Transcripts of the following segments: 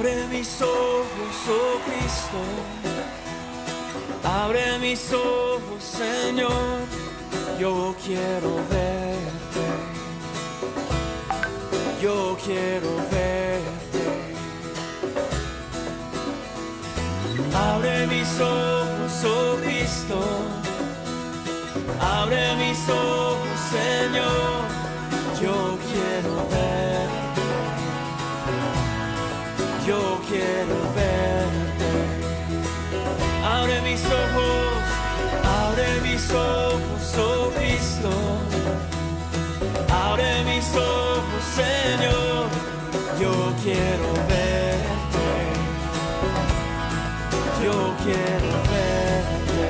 Abre mis ojos, oh Cristo, abre mis ojos, Señor, yo quiero verte, yo quiero verte. Abre mis ojos, oh Cristo, abre mis ojos, Señor, yo quiero verte, yo quiero verte. Abre mis ojos, oh Cristo, abre mis ojos, Señor, yo quiero verte, yo quiero verte.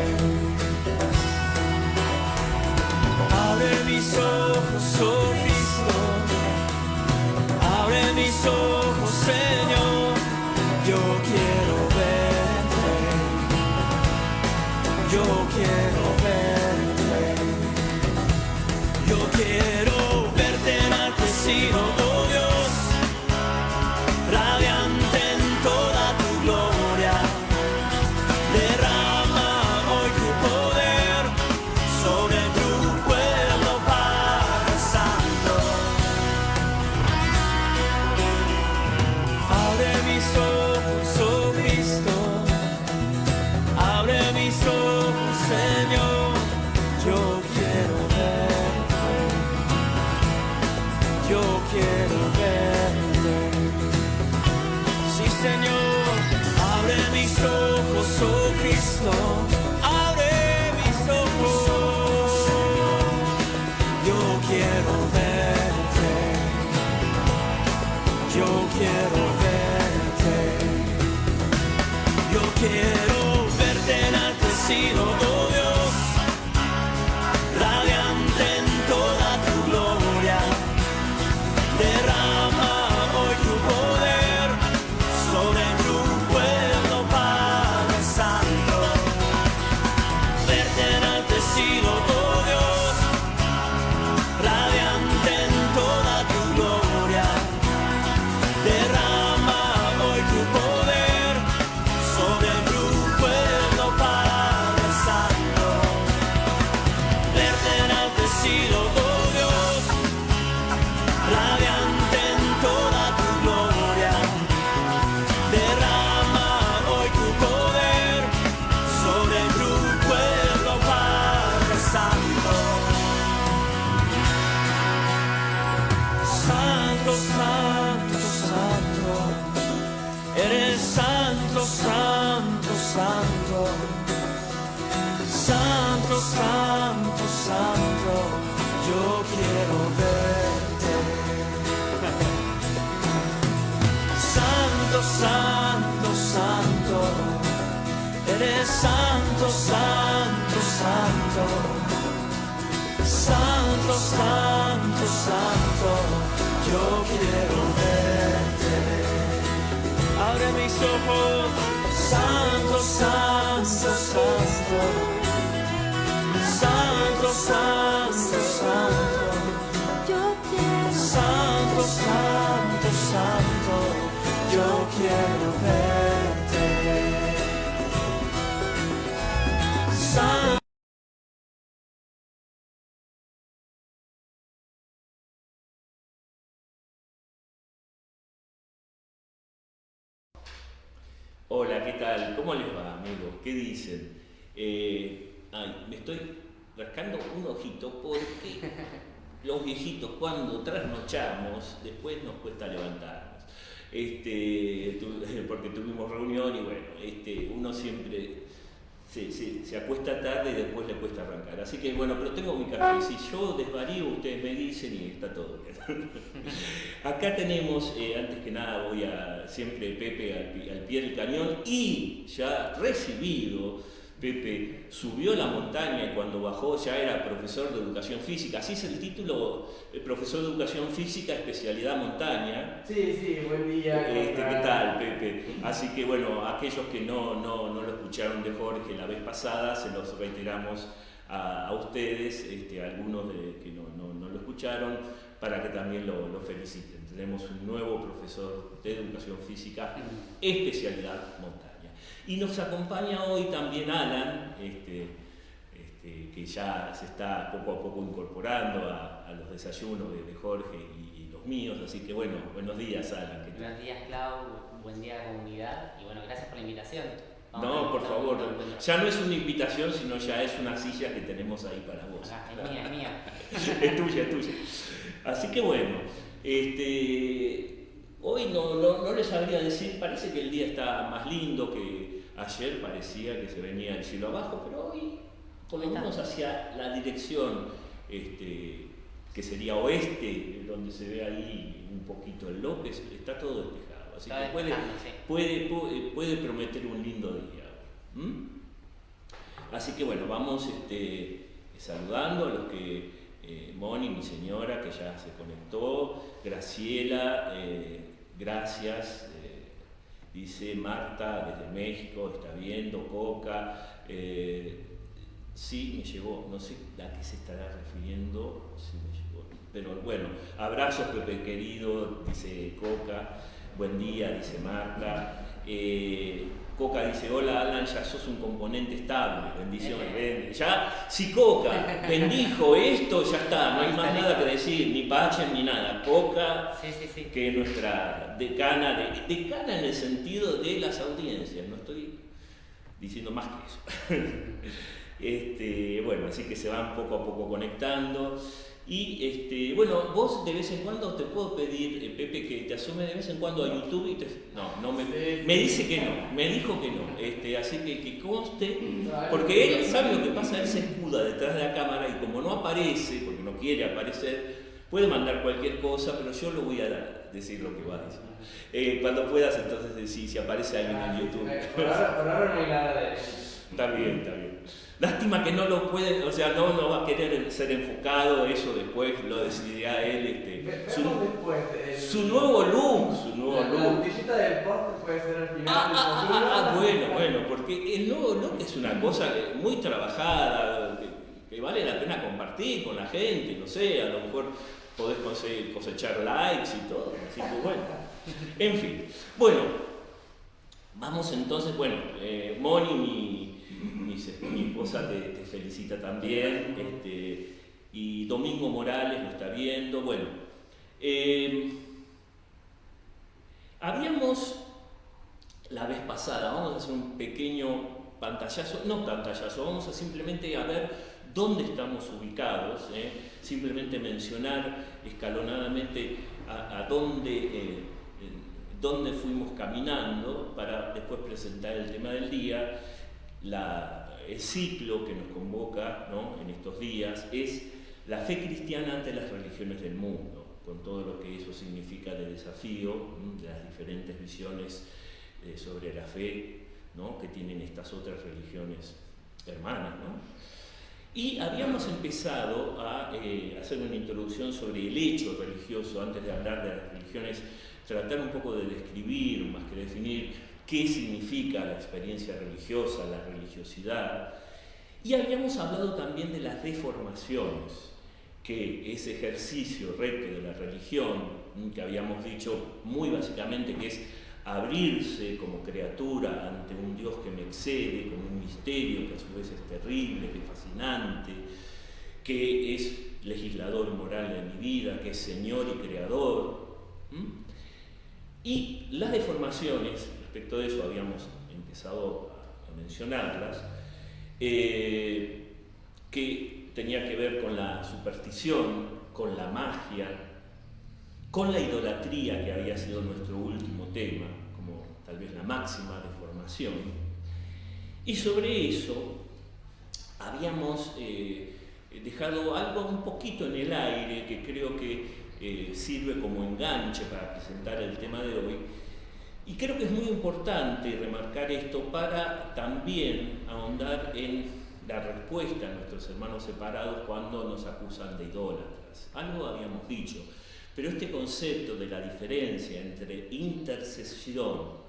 Abre mis ojos, oh Cristo, abre mis ojos, Señor, yo quiero verte, yo quiero verte, yo quiero verte enaltecido, oh Dios, radiante en toda tu gloria. Derrama hoy tu poder sobre tu pueblo, Padre Santo. Abre mis ojos, oh Cristo, abre mis ojos, Señor, yo quiero verte, yo quiero verte. Sí, Señor, abre mis ojos, oh Cristo, abre mis ojos, yo quiero verte, yo quiero verte, yo quiero verte enaltecido, oh Dios, radiante en toda tu gloria. Derrama hoy tu poder sobre tu pueblo, Padre Santo. Verte enaltecido, oh Dios, radiante en toda tu gloria. Derrama hoy tu poder sobre tu pueblo, Padre Santo. Verte enaltecido, oh Dios, radiante en toda tu gloria. Derrama hoy tu poder sobre tu pueblo, Padre Santo. Santo, santo, santo, eres santo, santo, santo. Santo, santo, santo, yo quiero verte. Santo, santo, santo, eres santo, santo, santo. Santo, santo, santo, yo quiero verte. Abre mis ojos, santo, santo, santo. Santo, santo, santo, Yo quiero santo, santo, santo, yo quiero verte. Santo. Hola, ¿qué tal? ¿Cómo les va, amigos? ¿Qué dicen? Me estoy rascando un ojito porque los viejitos cuando trasnochamos después nos cuesta levantarnos. Porque tuvimos reunión y bueno, uno siempre se acuesta tarde y después le cuesta arrancar. Así que bueno, pero tengo mi café. Si yo desvarío, ustedes me dicen y está todo bien. Acá tenemos, antes que nada voy a siempre Pepe al pie del cañón y ya recibido. Pepe subió la montaña y cuando bajó ya era profesor de educación física. Así es el título, profesor de educación física, especialidad montaña. Sí, buen día. ¿Qué tal, Pepe? Así que bueno, aquellos que no lo escucharon de Jorge la vez pasada, se los reiteramos a ustedes, algunos que no lo escucharon, para que también lo feliciten. Tenemos un nuevo profesor de educación física, especialidad montaña. Y nos acompaña hoy también Alan, que ya se está poco a poco incorporando a los desayunos de Jorge y los míos, así que bueno, buenos días, Alan. Buenos días, Clau, buen día, comunidad, y bueno, gracias por la invitación. No, por favor, ya no es una invitación, sino ya es una silla que tenemos ahí para vos. Ah, es mía, es mía. Es tuya, es tuya. Así que bueno, hoy no les sabría decir, parece que el día está más lindo que ayer, parecía que se venía el cielo abajo, pero hoy, por lo menos hacia la dirección que sería oeste, donde se ve ahí un poquito el López, está todo despejado, así que puede prometer un lindo día hoy. Así que bueno, vamos saludando a los que Moni, mi señora, que ya se conectó, Graciela, gracias, dice Marta desde México, está viendo, Coca, sí, me llegó, no sé a qué se estará refiriendo, sí me llegó, pero bueno, abrazos Pepe querido, dice Coca, buen día, dice Marta, Coca dice, hola Alan, ya sos un componente estable, bendiciones. Ya, si Coca bendijo esto, ya está, no hay más nada que decir, ni Pachen ni nada. Coca, sí. Que es nuestra decana en el sentido de las audiencias, no estoy diciendo más que eso. Bueno, así que se van poco a poco conectando. Y bueno, vos de vez en cuando te puedo pedir, Pepe, que te asome de vez en cuando a YouTube y me dice que no, me dijo que no, así que conste, porque él sabe lo que pasa, él se escuda detrás de la cámara y como no aparece, porque no quiere aparecer, puede mandar cualquier cosa, pero yo lo voy a decir lo que va a decir. Cuando puedas entonces decir si aparece alguien en YouTube. Por ahora no hay nada de eso. Está bien. Lástima que no lo puede, o sea, no va a querer ser enfocado, eso después lo decidirá él. Su nuevo look. La botellita del post puede ser al final. Bueno, porque el nuevo look es una cosa muy trabajada, que vale la pena compartir con la gente, no sé, a lo mejor podés cosechar likes y todo, así que bueno. En fin, bueno, vamos entonces, Moni, mi esposa te felicita también, y Domingo Morales lo está viendo. Bueno, habíamos la vez pasada, vamos a hacer un pequeño pantallazo, vamos a simplemente a ver dónde estamos ubicados, simplemente mencionar escalonadamente a dónde fuimos caminando para después presentar el tema del día. El ciclo que nos convoca, ¿no?, en estos días es la fe cristiana ante las religiones del mundo, con todo lo que eso significa de desafío, de las diferentes visiones sobre la fe, ¿no?, que tienen estas otras religiones hermanas, ¿no? Y habíamos empezado a hacer una introducción sobre el hecho religioso, antes de hablar de las religiones, tratar un poco de describir, más que definir, qué significa la experiencia religiosa, la religiosidad. Y habíamos hablado también de las deformaciones, que ese ejercicio recto de la religión, que habíamos dicho muy básicamente que es abrirse como criatura ante un Dios que me excede, como un misterio que a su vez es terrible, que es fascinante, que es legislador moral de mi vida, que es Señor y Creador. Y las deformaciones, respecto de eso habíamos empezado a mencionarlas, que tenía que ver con la superstición, con la magia, con la idolatría, que había sido nuestro último tema, como tal vez la máxima deformación. Y sobre eso habíamos dejado algo un poquito en el aire, que creo que sirve como enganche para presentar el tema de hoy. Y creo que es muy importante remarcar esto para también ahondar en la respuesta a nuestros hermanos separados cuando nos acusan de idólatras. Algo habíamos dicho, pero este concepto de la diferencia entre intercesión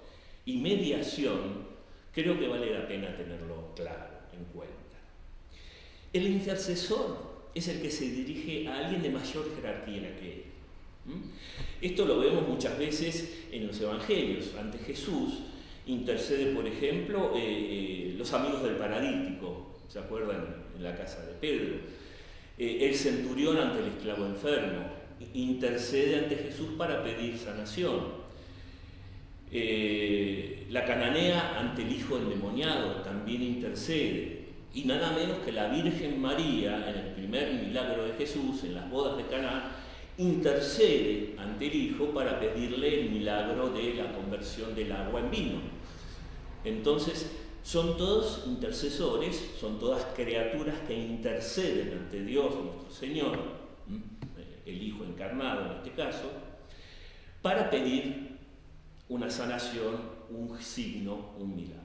y mediación creo que vale la pena tenerlo claro, en cuenta. El intercesor es el que se dirige a alguien de mayor jerarquía que él. Esto lo vemos muchas veces en los evangelios. Ante Jesús intercede, por ejemplo, los amigos del paralítico, ¿se acuerdan? En la casa de Pedro. El centurión ante el esclavo enfermo intercede ante Jesús para pedir sanación. La cananea ante el hijo endemoniado también intercede. Y nada menos que la Virgen María, en el primer milagro de Jesús, en las bodas de Caná, intercede ante el Hijo para pedirle el milagro de la conversión del agua en vino. Entonces, son todos intercesores, son todas criaturas que interceden ante Dios, nuestro Señor, el Hijo encarnado en este caso, para pedir una sanación, un signo, un milagro.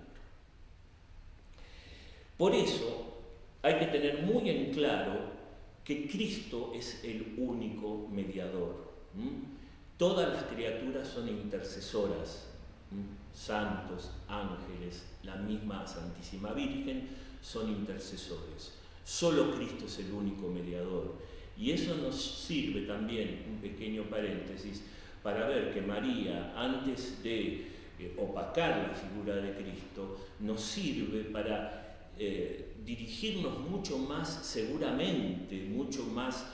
Por eso hay que tener muy en claro que Cristo es el único mediador. Todas las criaturas son intercesoras, santos, ángeles, la misma Santísima Virgen son intercesores. Solo Cristo es el único mediador. Y eso nos sirve también, un pequeño paréntesis, para ver que María, antes de opacar la figura de Cristo, nos sirve para dirigirnos mucho más seguramente, mucho más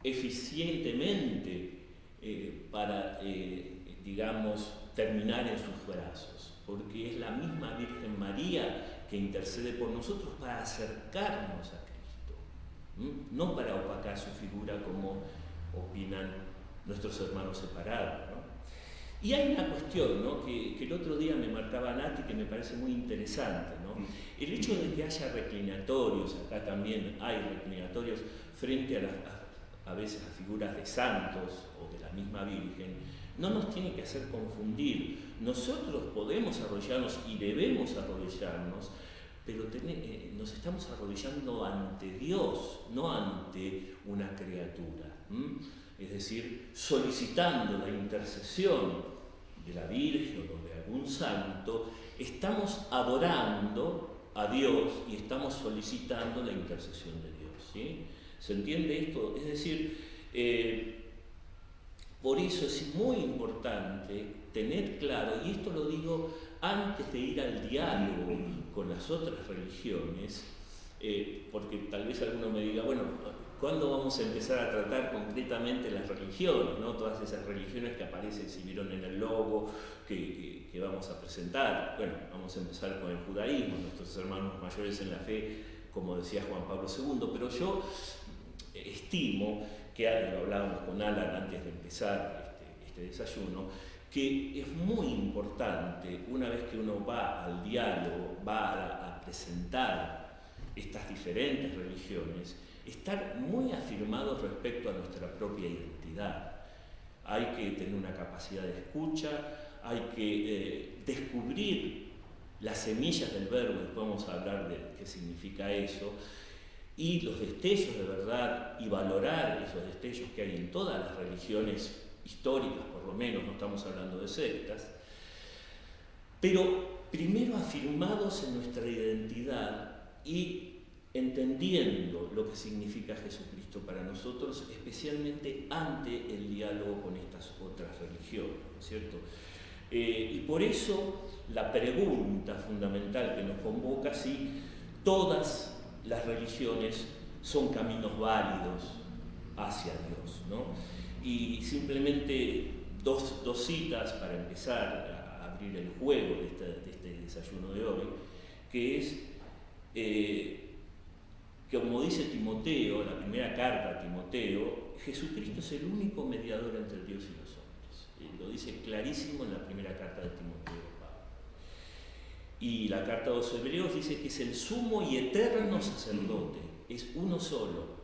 eficientemente para, digamos, terminar en sus brazos, porque es la misma Virgen María que intercede por nosotros para acercarnos a Cristo, no para opacar su figura como opinan nuestros hermanos separados, ¿no? Y hay una cuestión, ¿no?, que el otro día me marcaba Nati, que me parece muy interesante, ¿no? El hecho de que haya reclinatorios, acá también hay reclinatorios frente a veces a figuras de santos o de la misma Virgen, no nos tiene que hacer confundir. Nosotros podemos arrodillarnos y debemos arrodillarnos, pero nos estamos arrodillando ante Dios, no ante una criatura. Es decir, solicitando la intercesión de la Virgen o de algún santo, estamos adorando a Dios y estamos solicitando la intercesión de Dios, ¿sí? ¿Se entiende esto? Es decir, por eso es muy importante tener claro, y esto lo digo antes de ir al diálogo con las otras religiones, porque tal vez alguno me diga, bueno, ¿cuándo vamos a empezar a tratar concretamente las religiones, ¿no? Todas esas religiones que aparecen, si vieron en el logo, que vamos a presentar. Bueno, vamos a empezar con el judaísmo, nuestros hermanos mayores en la fe, como decía Juan Pablo II, pero yo estimo, que lo hablábamos con Alan antes de empezar este desayuno, que es muy importante, una vez que uno va al diálogo, va a presentar estas diferentes religiones, estar muy afirmados respecto a nuestra propia identidad. Hay que tener una capacidad de escucha, hay que descubrir las semillas del verbo, después vamos a hablar de qué significa eso, y los destellos de verdad, y valorar esos destellos que hay en todas las religiones históricas, por lo menos, no estamos hablando de sectas, pero primero afirmados en nuestra identidad y entendiendo lo que significa Jesucristo para nosotros, especialmente ante el diálogo con estas otras religiones, ¿no es cierto? Y por eso la pregunta fundamental que nos convoca, si todas las religiones son caminos válidos hacia Dios, ¿no? Y simplemente dos citas para empezar a abrir el juego de este desayuno de hoy, que es, como dice Timoteo, la primera carta a Timoteo, Jesucristo es el único mediador entre Dios y los hombres. Lo dice clarísimo en la primera carta de Timoteo. Y la carta a los Hebreos dice que es el sumo y eterno sacerdote, es uno solo.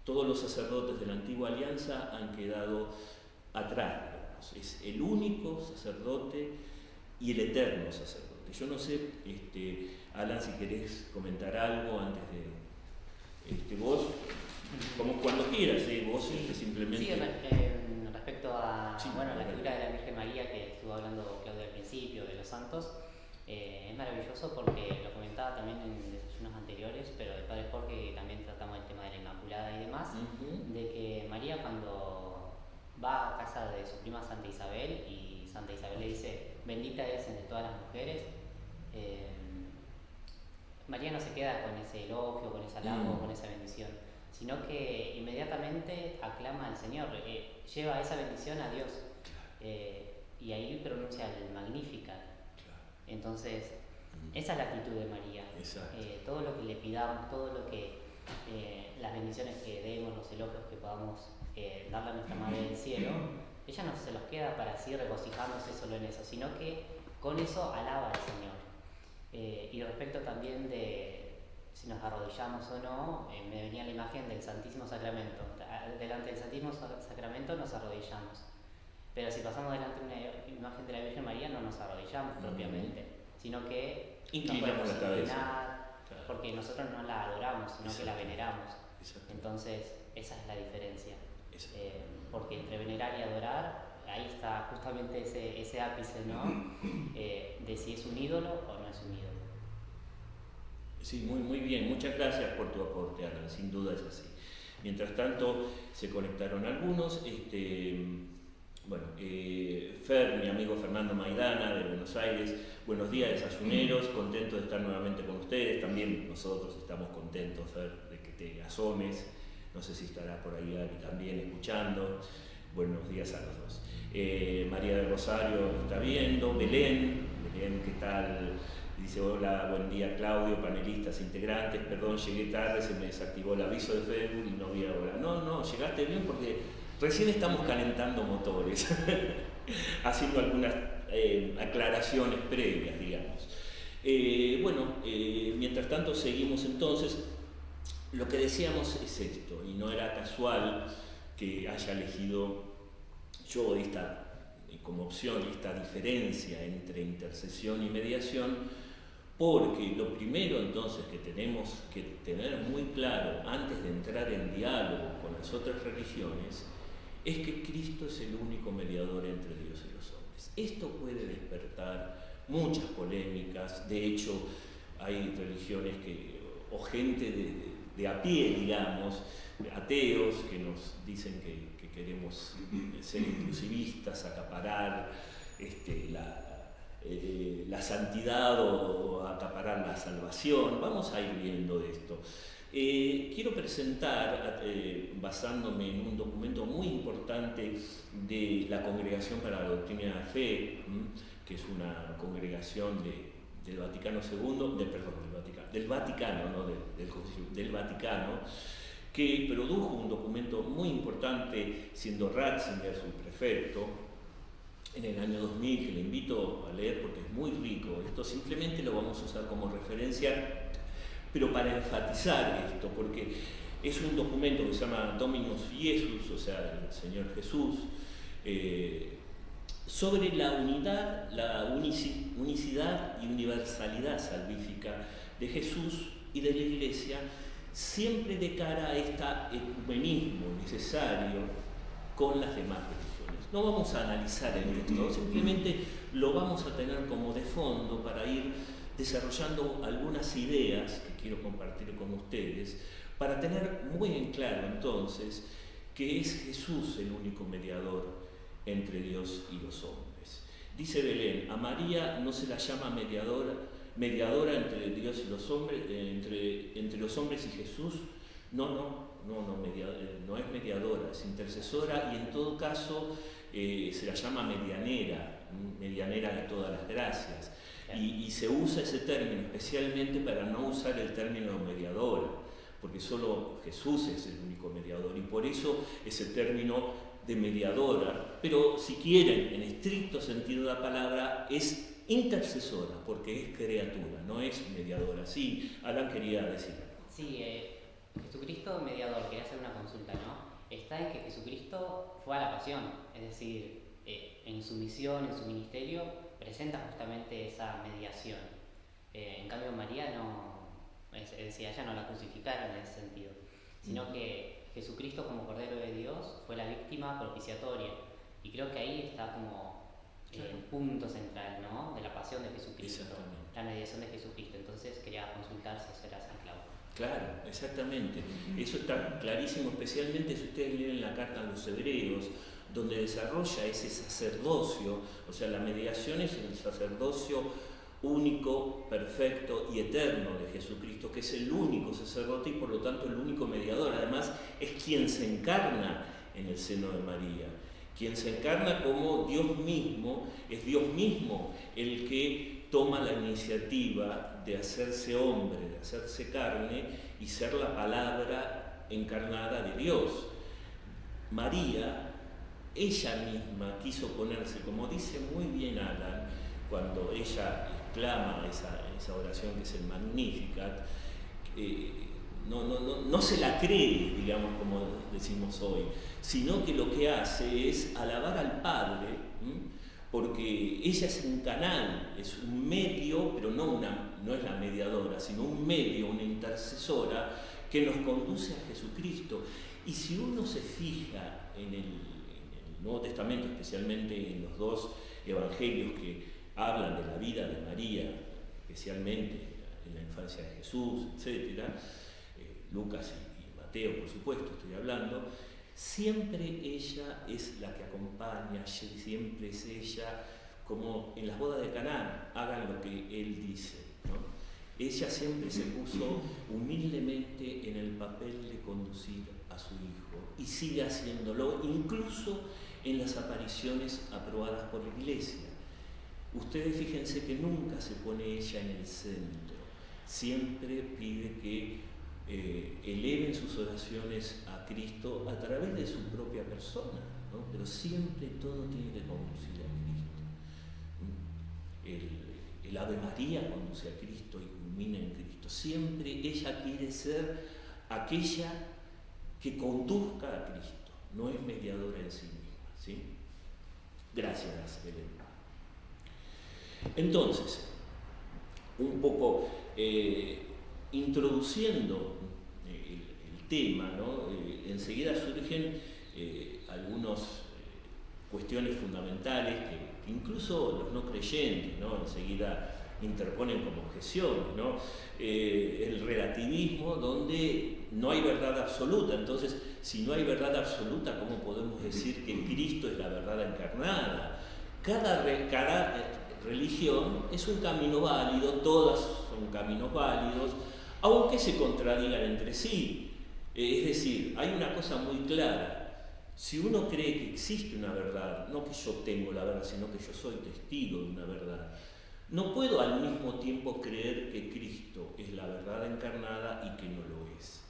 Todos los sacerdotes de la antigua alianza han quedado atrás, digamos. Es el único sacerdote y el eterno sacerdote. Yo no sé, Alan, si querés comentar algo antes de vos, como cuando quieras, vos simplemente... Sí, respecto a la figura de la Virgen María que estuvo hablando Claudia al principio, de los santos, es maravilloso porque lo comentaba también en desayunos anteriores, pero el padre Jorge también de su prima Santa Isabel, y Santa Isabel le dice: bendita eres entre todas las mujeres. María no se queda con ese elogio, con ese halago, con esa bendición, sino que inmediatamente aclama al Señor, lleva esa bendición a Dios, y ahí pronuncia el Magnificat. Entonces, esa es la actitud de María. Todo lo que le pidamos, todo lo que las bendiciones que demos, los elogios que podamos darle a nuestra Madre del Cielo, ella no se los queda para así regocijándose solo en eso, sino que con eso alaba al Señor. Y respecto también de si nos arrodillamos o no, me venía la imagen del Santísimo Sacramento. Delante del Santísimo Sacramento nos arrodillamos, pero si pasamos delante de una imagen de la Virgen María no nos arrodillamos propiamente, sino que inclinamos la cabeza, porque nosotros no la adoramos, sino que la veneramos. Entonces esa es la diferencia, porque entre venerar y adorar, ahí está justamente ese ápice, ¿no? De si es un ídolo o no es un ídolo. Sí, muy bien. Muchas gracias por tu aporte, Alan. Sin duda es así. Mientras tanto, se conectaron algunos. Fer, mi amigo Fernando Maidana, de Buenos Aires. Buenos días, desayuneros. Contento de estar nuevamente con ustedes. También nosotros estamos contentos, Fer, de que te asomes. No sé si estarás por ahí también escuchando. Buenos días a los dos. María del Rosario está viendo. Belén, ¿qué tal? Dice: hola, buen día Claudio, panelistas, integrantes. Perdón, llegué tarde, se me desactivó el aviso de Facebook y no vi ahora. No, llegaste bien porque recién estamos calentando motores, haciendo algunas aclaraciones previas, digamos. Mientras tanto seguimos entonces. Lo que decíamos es esto, y no era casual que haya elegido yo como opción esta diferencia entre intercesión y mediación, porque lo primero entonces que tenemos que tener muy claro antes de entrar en diálogo con las otras religiones es que Cristo es el único mediador entre Dios y los hombres. Esto puede despertar muchas polémicas. De hecho, hay religiones o gente de a pie, digamos, ateos, que nos dicen que queremos ser inclusivistas, acaparar la santidad o acaparar la salvación. Vamos a ir viendo esto. Quiero presentar, basándome en un documento muy importante de la Congregación para la Doctrina de la Fe, que es una congregación del Vaticano II, del Vaticano, que produjo un documento muy importante, siendo Ratzinger su prefecto, en el año 2000, que le invito a leer porque es muy rico. Esto simplemente lo vamos a usar como referencia, pero para enfatizar esto, porque es un documento que se llama Dominus Jesus, o sea, el Señor Jesús, sobre la unidad, la unicidad y universalidad salvífica de Jesús y de la Iglesia, siempre de cara a este ecumenismo necesario con las demás religiones. No vamos a analizar el texto, simplemente lo vamos a tener como de fondo para ir desarrollando algunas ideas que quiero compartir con ustedes, para tener muy en claro entonces que es Jesús el único mediador entre Dios y los hombres. Dice Belén: a María no se la llama mediadora entre Dios y los hombres, entre los hombres y Jesús. No es mediadora, es intercesora, y en todo caso se la llama medianera de todas las gracias. Y se usa ese término especialmente para no usar el término mediadora, porque solo Jesús es el único mediador, y por eso ese término de mediadora, pero si quieren, en estricto sentido de la palabra, es intercesora, porque es criatura, no es mediadora. Sí, Alan quería decir algo. Sí, Jesucristo mediador, quería hacer una consulta, ¿no? Está en que Jesucristo fue a la pasión, es decir, en su misión, en su ministerio, presenta justamente esa mediación. En cambio María no, es decir, a ella no la crucificaron en ese sentido, sino que Jesucristo como Cordero de Dios fue la víctima propiciatoria, y creo que ahí está como el punto central, ¿no?, de la pasión de Jesucristo, la mediación de Jesucristo. Entonces quería consultar si eso era San Claudio. Claro, exactamente. Eso está clarísimo, especialmente si ustedes leen la carta a los Hebreos, donde desarrolla ese sacerdocio, o sea, la mediación es el sacerdocio único, perfecto y eterno de Jesucristo, que es el único sacerdote y por lo tanto el único mediador. Además, es quien se encarna en el seno de María, quien se encarna como Dios mismo, es Dios mismo el que toma la iniciativa de hacerse hombre, de hacerse carne y ser la palabra encarnada de Dios. María, ella misma quiso ponerse, como dice muy bien Alan, cuando ella exclama esa oración que es el Magnificat, no se la cree, digamos, como decimos hoy, sino que lo que hace es alabar al Padre, porque ella es un canal, es un medio, pero no es la mediadora, sino un medio, una intercesora que nos conduce a Jesucristo. Y si uno se fija en el Nuevo Testamento, especialmente en los dos evangelios que hablan de la vida de María, especialmente en la infancia de Jesús, etc., Lucas y Mateo, por supuesto, estoy hablando, siempre ella es la que acompaña, siempre es ella, como en las bodas de Caná, hagan lo que él dice, ¿no? Ella siempre se puso humildemente en el papel de conducir a su hijo y sigue haciéndolo, incluso en las apariciones aprobadas por la Iglesia. Ustedes fíjense que nunca se pone ella en el centro, siempre pide que eleven sus oraciones a Cristo a través de su propia persona, ¿no? Pero siempre todo tiene que conducir a Cristo. El Ave María conduce a Cristo y culmina en Cristo. Siempre ella quiere ser aquella que conduzca a Cristo, no es mediadora en sí misma, ¿sí? Gracias, Belén. Entonces, un poco introduciendo el tema, ¿no? Enseguida surgen algunas cuestiones fundamentales que incluso los no creyentes, ¿no? Enseguida interponen como objeciones, ¿no? El relativismo, donde no hay verdad absoluta. Entonces, si no hay verdad absoluta, ¿cómo podemos decir que Cristo es la verdad encarnada? Cada religión es un camino válido, todas son caminos válidos, aunque se contradigan entre sí. Es decir, hay una cosa muy clara: si uno cree que existe una verdad, no que yo tengo la verdad, sino que yo soy testigo de una verdad, no puedo al mismo tiempo creer que Cristo es la verdad encarnada y que no lo es.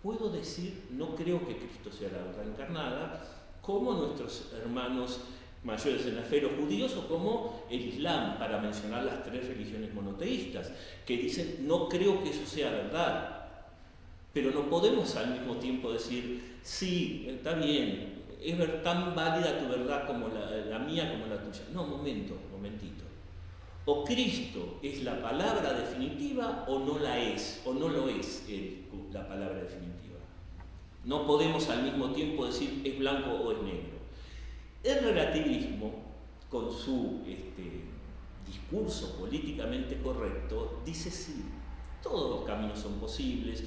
Puedo decir, no creo que Cristo sea la verdad encarnada, como nuestros hermanos mayores en la fe, los judíos, o como el Islam, para mencionar las tres religiones monoteístas, que dicen, no creo que eso sea verdad. Pero no podemos al mismo tiempo decir, sí, está bien, es tan válida tu verdad como la mía como la tuya. No, momentito. O Cristo es la palabra definitiva o no la es, o no lo es la palabra definitiva. No podemos al mismo tiempo decir es blanco o es negro. El relativismo, con su discurso políticamente correcto, dice sí, todos los caminos son posibles,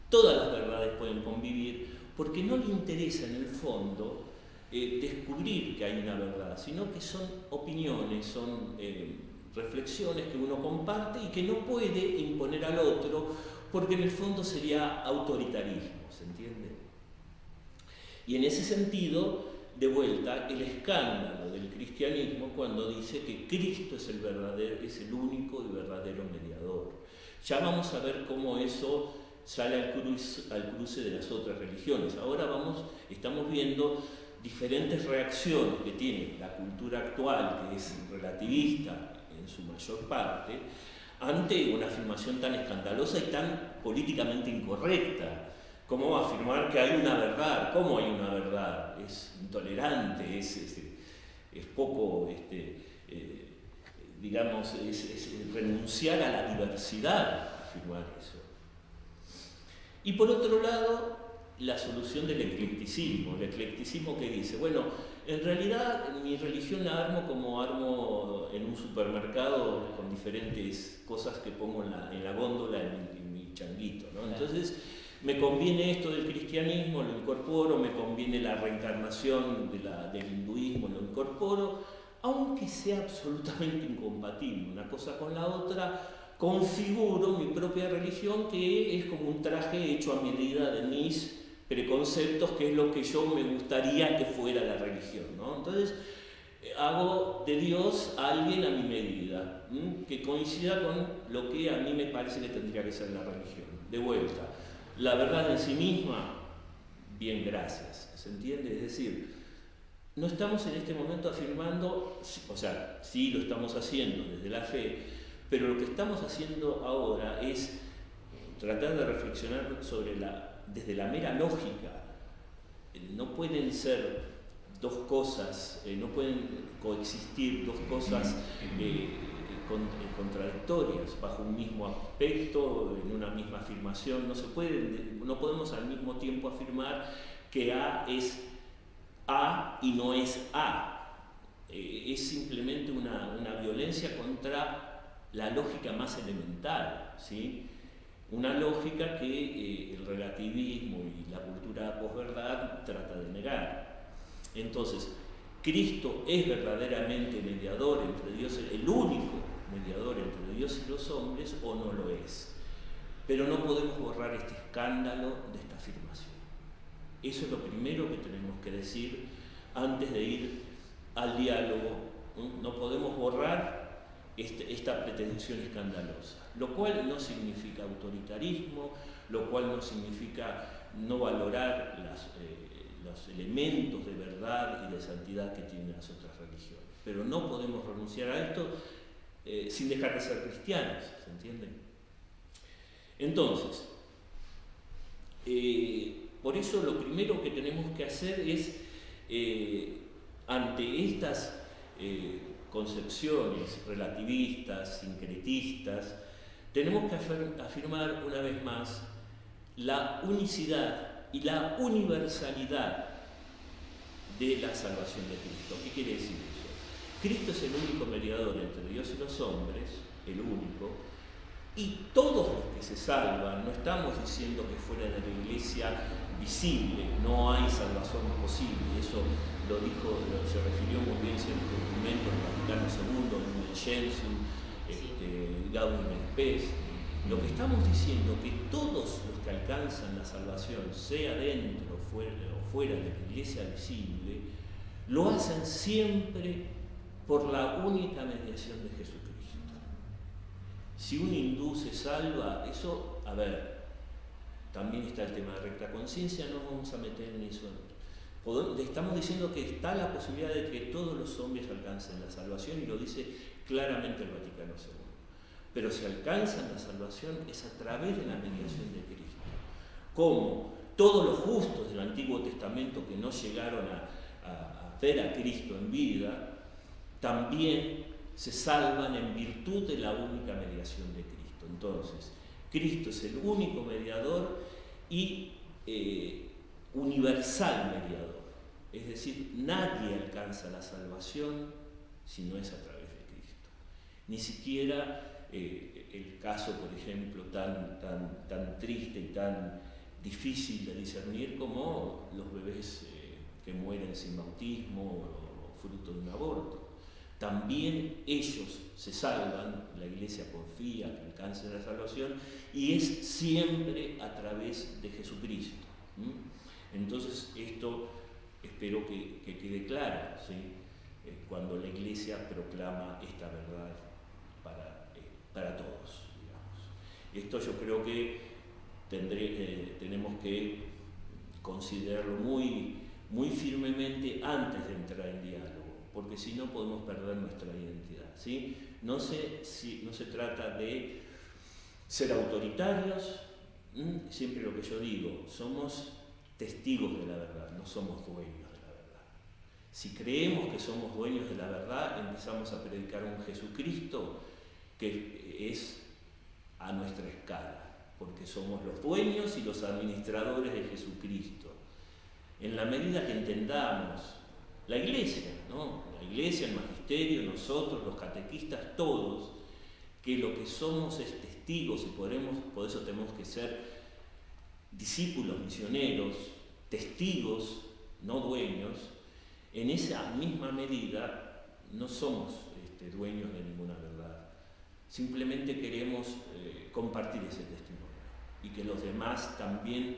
todas las verdades pueden convivir, porque no le interesa en el fondo descubrir que hay una verdad, sino que son opiniones, son reflexiones que uno comparte y que no puede imponer al otro, porque en el fondo sería autoritarismo, ¿se entiende? Y en ese sentido, de vuelta, el escándalo del cristianismo cuando dice que Cristo es el único y verdadero mediador. Ya vamos a ver cómo eso sale al cruce de las otras religiones. Ahora estamos viendo diferentes reacciones que tiene la cultura actual, que es relativista en su mayor parte, ante una afirmación tan escandalosa y tan políticamente incorrecta. ¿Cómo afirmar que hay una verdad? ¿Cómo hay una verdad? Es intolerante, es poco, digamos, es renunciar a la diversidad, afirmar eso. Y por otro lado, la solución del eclecticismo. El eclecticismo que dice, bueno, en realidad mi religión la armo como armo en un supermercado con diferentes cosas que pongo en la góndola en mi changuito, ¿no? Entonces, me conviene esto del cristianismo, lo incorporo, me conviene la reencarnación del hinduismo, lo incorporo, aunque sea absolutamente incompatible una cosa con la otra, configuro mi propia religión, que es como un traje hecho a medida de mis preconceptos, que es lo que yo me gustaría que fuera la religión, ¿no? Entonces, hago de Dios a alguien a mi medida, que coincida con lo que a mí me parece que tendría que ser la religión. De vuelta, la verdad en sí misma, bien, gracias, ¿se entiende? Es decir, no estamos en este momento afirmando, o sea, sí lo estamos haciendo desde la fe, pero lo que estamos haciendo ahora es tratar de reflexionar desde la mera lógica. No pueden ser dos cosas, no pueden coexistir dos cosas contradictorias bajo un mismo aspecto, en una misma afirmación. No podemos al mismo tiempo afirmar que A es A y no es A. Es simplemente una violencia contra la lógica más elemental, ¿sí? Una lógica que el relativismo y la cultura posverdad trata de negar. Entonces, Cristo es verdaderamente mediador entre Dios, el único mediador entre Dios y los hombres, o no lo es. Pero no podemos borrar este escándalo de esta afirmación. Eso es lo primero que tenemos que decir antes de ir al diálogo. No podemos borrar esta pretensión escandalosa, lo cual no significa autoritarismo, lo cual no significa no valorar los elementos de verdad y de santidad que tienen las otras religiones. Pero no podemos renunciar a esto sin dejar de ser cristianos, ¿se entiende? Entonces, por eso lo primero que tenemos que hacer es, ante estas concepciones relativistas, sincretistas, tenemos que afirmar una vez más la unicidad y la universalidad de la salvación de Cristo. ¿Qué quiere decir eso? Cristo es el único mediador entre Dios y los hombres, el único, y todos los que se salvan, no estamos diciendo que fuera de la iglesia visible no hay salvación posible, eso se refirió muy bien ciertos documentos del Vaticano II, Lumen Gentium, Gaudium et Spes. Lo que estamos diciendo es que todos los que alcanzan la salvación, sea dentro o fuera de la iglesia visible, lo hacen siempre por la única mediación de Jesucristo. Si un hindú se salva, eso, también está el tema de recta conciencia, no vamos a meter en eso. Estamos diciendo que está la posibilidad de que todos los hombres alcancen la salvación, y lo dice claramente el Vaticano II. Pero si alcanzan la salvación es a través de la mediación de Cristo. Como todos los justos del Antiguo Testamento que no llegaron a ver a Cristo en vida, también se salvan en virtud de la única mediación de Cristo. Entonces, Cristo es el único mediador y universal mediador. Es decir, nadie alcanza la salvación si no es a través de Cristo. Ni siquiera el caso, por ejemplo, tan triste y tan difícil de discernir como los bebés que mueren sin bautismo o fruto de un aborto. También ellos se salvan, la Iglesia confía que alcancen la salvación, y es siempre a través de Jesucristo. Entonces esto espero que quede claro, ¿sí? Cuando la Iglesia proclama esta verdad para todos, digamos. Esto yo creo que tenemos que considerarlo muy, muy firmemente antes de entrar en diálogo, porque si no podemos perder nuestra identidad, ¿sí? No se trata de ser autoritarios, siempre lo que yo digo, somos testigos de la verdad, no somos dueños de la verdad. Si creemos que somos dueños de la verdad, empezamos a predicar un Jesucristo que es a nuestra escala, porque somos los dueños y los administradores de Jesucristo. En la medida que entendamos la Iglesia, ¿no? La Iglesia, el magisterio, nosotros, los catequistas, todos, que lo que somos es testigos, y por eso tenemos que ser discípulos, misioneros, testigos, no dueños, en esa misma medida no somos dueños de ninguna verdad. Simplemente queremos compartir ese testimonio y que los demás también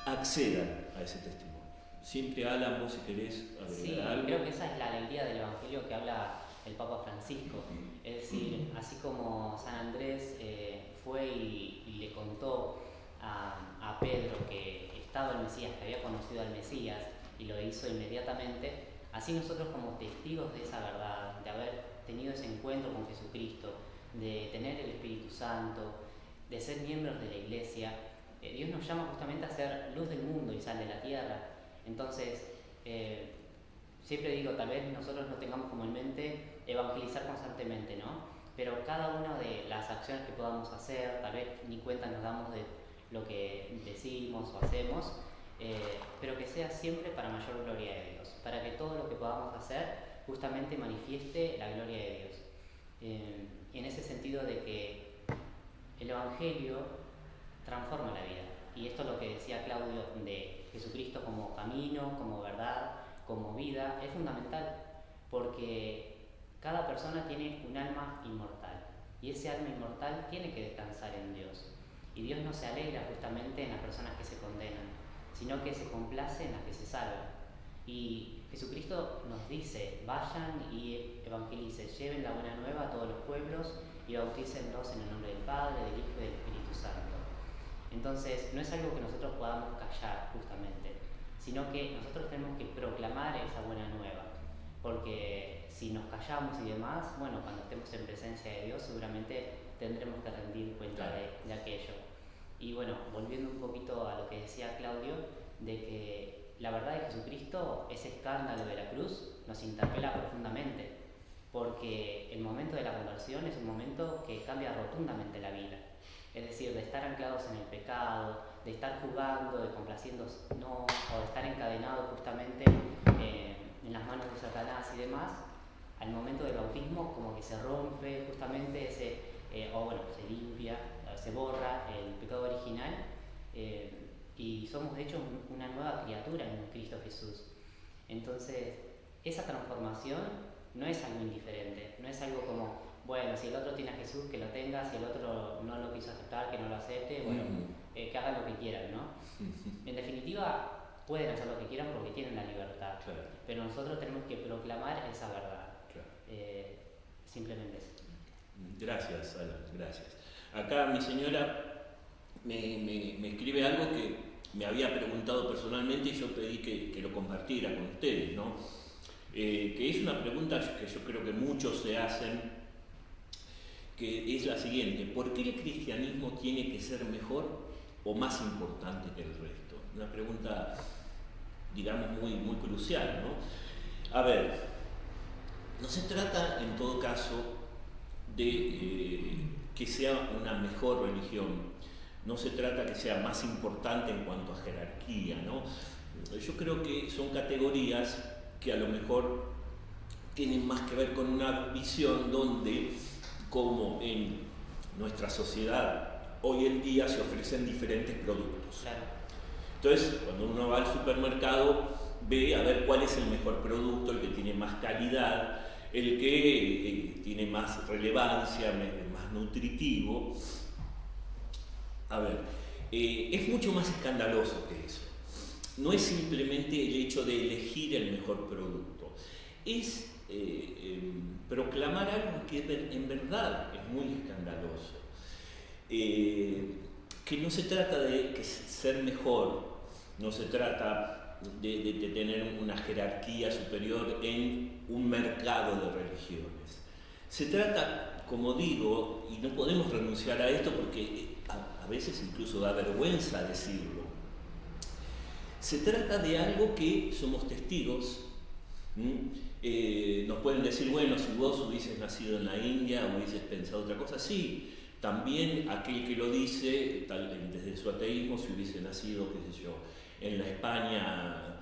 accedan a ese testimonio. Siempre, Alan, vos si querés agregar algo. Creo que esa es la alegría del Evangelio que habla el Papa Francisco. Es decir, así como San Andrés fue y le contó a Pedro que estaba el Mesías, que había conocido al Mesías, y lo hizo inmediatamente, así nosotros como testigos de esa verdad, de haber tenido ese encuentro con Jesucristo, de tener el Espíritu Santo, de ser miembros de la Iglesia, Dios nos llama justamente a ser luz del mundo y sal de la tierra. Entonces, siempre digo, tal vez nosotros no tengamos como en mente evangelizar constantemente, ¿no? Pero cada una de las acciones que podamos hacer, tal vez ni cuenta nos damos de lo que decimos o hacemos, pero que sea siempre para mayor gloria de Dios, para que todo lo que podamos hacer justamente manifieste la gloria de Dios. En ese sentido de que el Evangelio transforma la vida. Y esto es lo que decía Claudio de Jesucristo como camino, como verdad, como vida, es fundamental, porque cada persona tiene un alma inmortal, y ese alma inmortal tiene que descansar en Dios. Y Dios no se alegra justamente en las personas que se condenan, sino que se complace en las que se salvan. Y Jesucristo nos dice, vayan y evangelicen, lleven la buena nueva a todos los pueblos y bautícenlos en el nombre del Padre, del Hijo y del Espíritu Santo. Entonces, no es algo que nosotros podamos callar justamente, sino que nosotros tenemos que proclamar esa buena nueva, porque si nos callamos y demás, bueno, cuando estemos en presencia de Dios seguramente tendremos que rendir cuenta de aquello. Y bueno, volviendo un poquito a lo que decía Claudio, de que la verdad de Jesucristo, ese escándalo de la cruz, nos interpela profundamente, porque el momento de la conversión es un momento que cambia rotundamente la vida. Es decir, de estar anclados en el pecado, de estar jugando, de complaciéndonos, o de estar encadenados justamente en las manos de Satanás y demás, al momento del bautismo como que se rompe justamente ese, se limpia, se borra el pecado original, y somos de hecho una nueva criatura en Cristo Jesús. Entonces, esa transformación no es algo indiferente, no es algo como, bueno, si el otro tiene a Jesús, que lo tenga, si el otro no lo quiso aceptar, que no lo acepte, bueno, que hagan lo que quieran, ¿no? En definitiva, pueden hacer lo que quieran porque tienen la libertad, Claro. pero nosotros tenemos que proclamar esa verdad. Claro. Simplemente eso. Gracias, Alan, gracias. Acá mi señora me escribe algo que me había preguntado personalmente y yo pedí que lo compartiera con ustedes, ¿no? Que es una pregunta que yo creo que muchos se hacen, que es la siguiente: ¿por qué el cristianismo tiene que ser mejor o más importante que el resto? Una pregunta, digamos, muy crucial, ¿no? A ver, no se trata en todo caso de que sea una mejor religión, no se trata que sea más importante en cuanto a jerarquía, ¿no? Yo creo que son categorías que a lo mejor tienen más que ver con una visión donde, como en nuestra sociedad hoy en día, se ofrecen diferentes productos. Claro. Entonces, cuando uno va al supermercado, ve a ver cuál es el mejor producto, el que tiene más calidad, el que tiene más relevancia, más nutritivo. A ver, es mucho más escandaloso que eso. No es simplemente el hecho de elegir el mejor producto, es proclamar algo que en verdad es muy escandaloso. Que no se trata de ser mejor, no se trata de tener una jerarquía superior en un mercado de religiones. Se trata, como digo, y no podemos renunciar a esto porque a veces incluso da vergüenza decirlo, se trata de algo que somos testigos. Nos pueden decir, bueno, si vos hubieses nacido en la India, hubieses pensado otra cosa. Sí, también aquel que lo dice, desde su ateísmo, si hubiese nacido, qué sé yo, en la España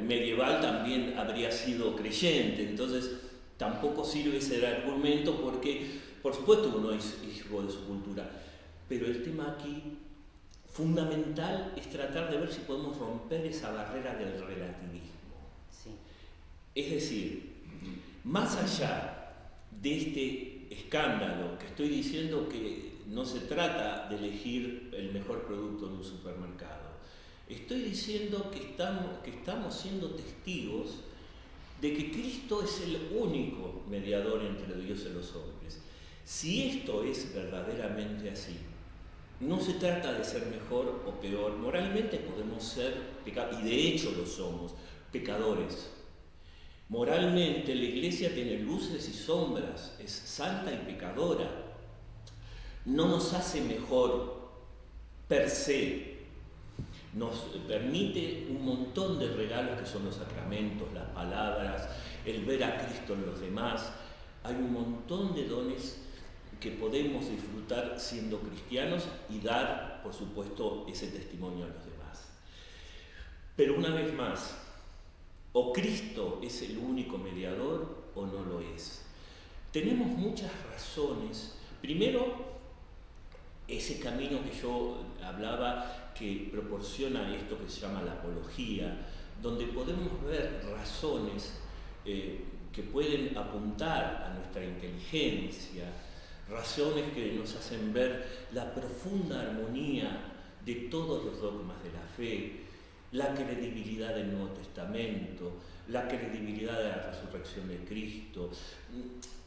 medieval, también habría sido creyente. Entonces, tampoco sirve ese argumento porque, por supuesto, uno es hijo de su cultura. Pero el tema aquí fundamental es tratar de ver si podemos romper esa barrera del relativismo. Sí. Es decir, más allá de este escándalo que estoy diciendo que no se trata de elegir el mejor producto en un supermercado, estoy diciendo que estamos siendo testigos de que Cristo es el único mediador entre Dios y los hombres. Si esto es verdaderamente así, no se trata de ser mejor o peor. Moralmente podemos ser pecadores, y de hecho lo somos, pecadores. Moralmente la Iglesia tiene luces y sombras, es santa y pecadora. No nos hace mejor per se. Nos permite un montón de regalos que son los sacramentos, las palabras, el ver a Cristo en los demás. Hay un montón de dones que podemos disfrutar siendo cristianos y dar, por supuesto, ese testimonio a los demás. Pero una vez más, o Cristo es el único mediador o no lo es. Tenemos muchas razones. Primero, ese camino que yo hablaba que proporciona esto que se llama la apología, donde podemos ver razones que pueden apuntar a nuestra inteligencia, razones que nos hacen ver la profunda armonía de todos los dogmas de la fe, la credibilidad del Nuevo Testamento, la credibilidad de la resurrección de Cristo,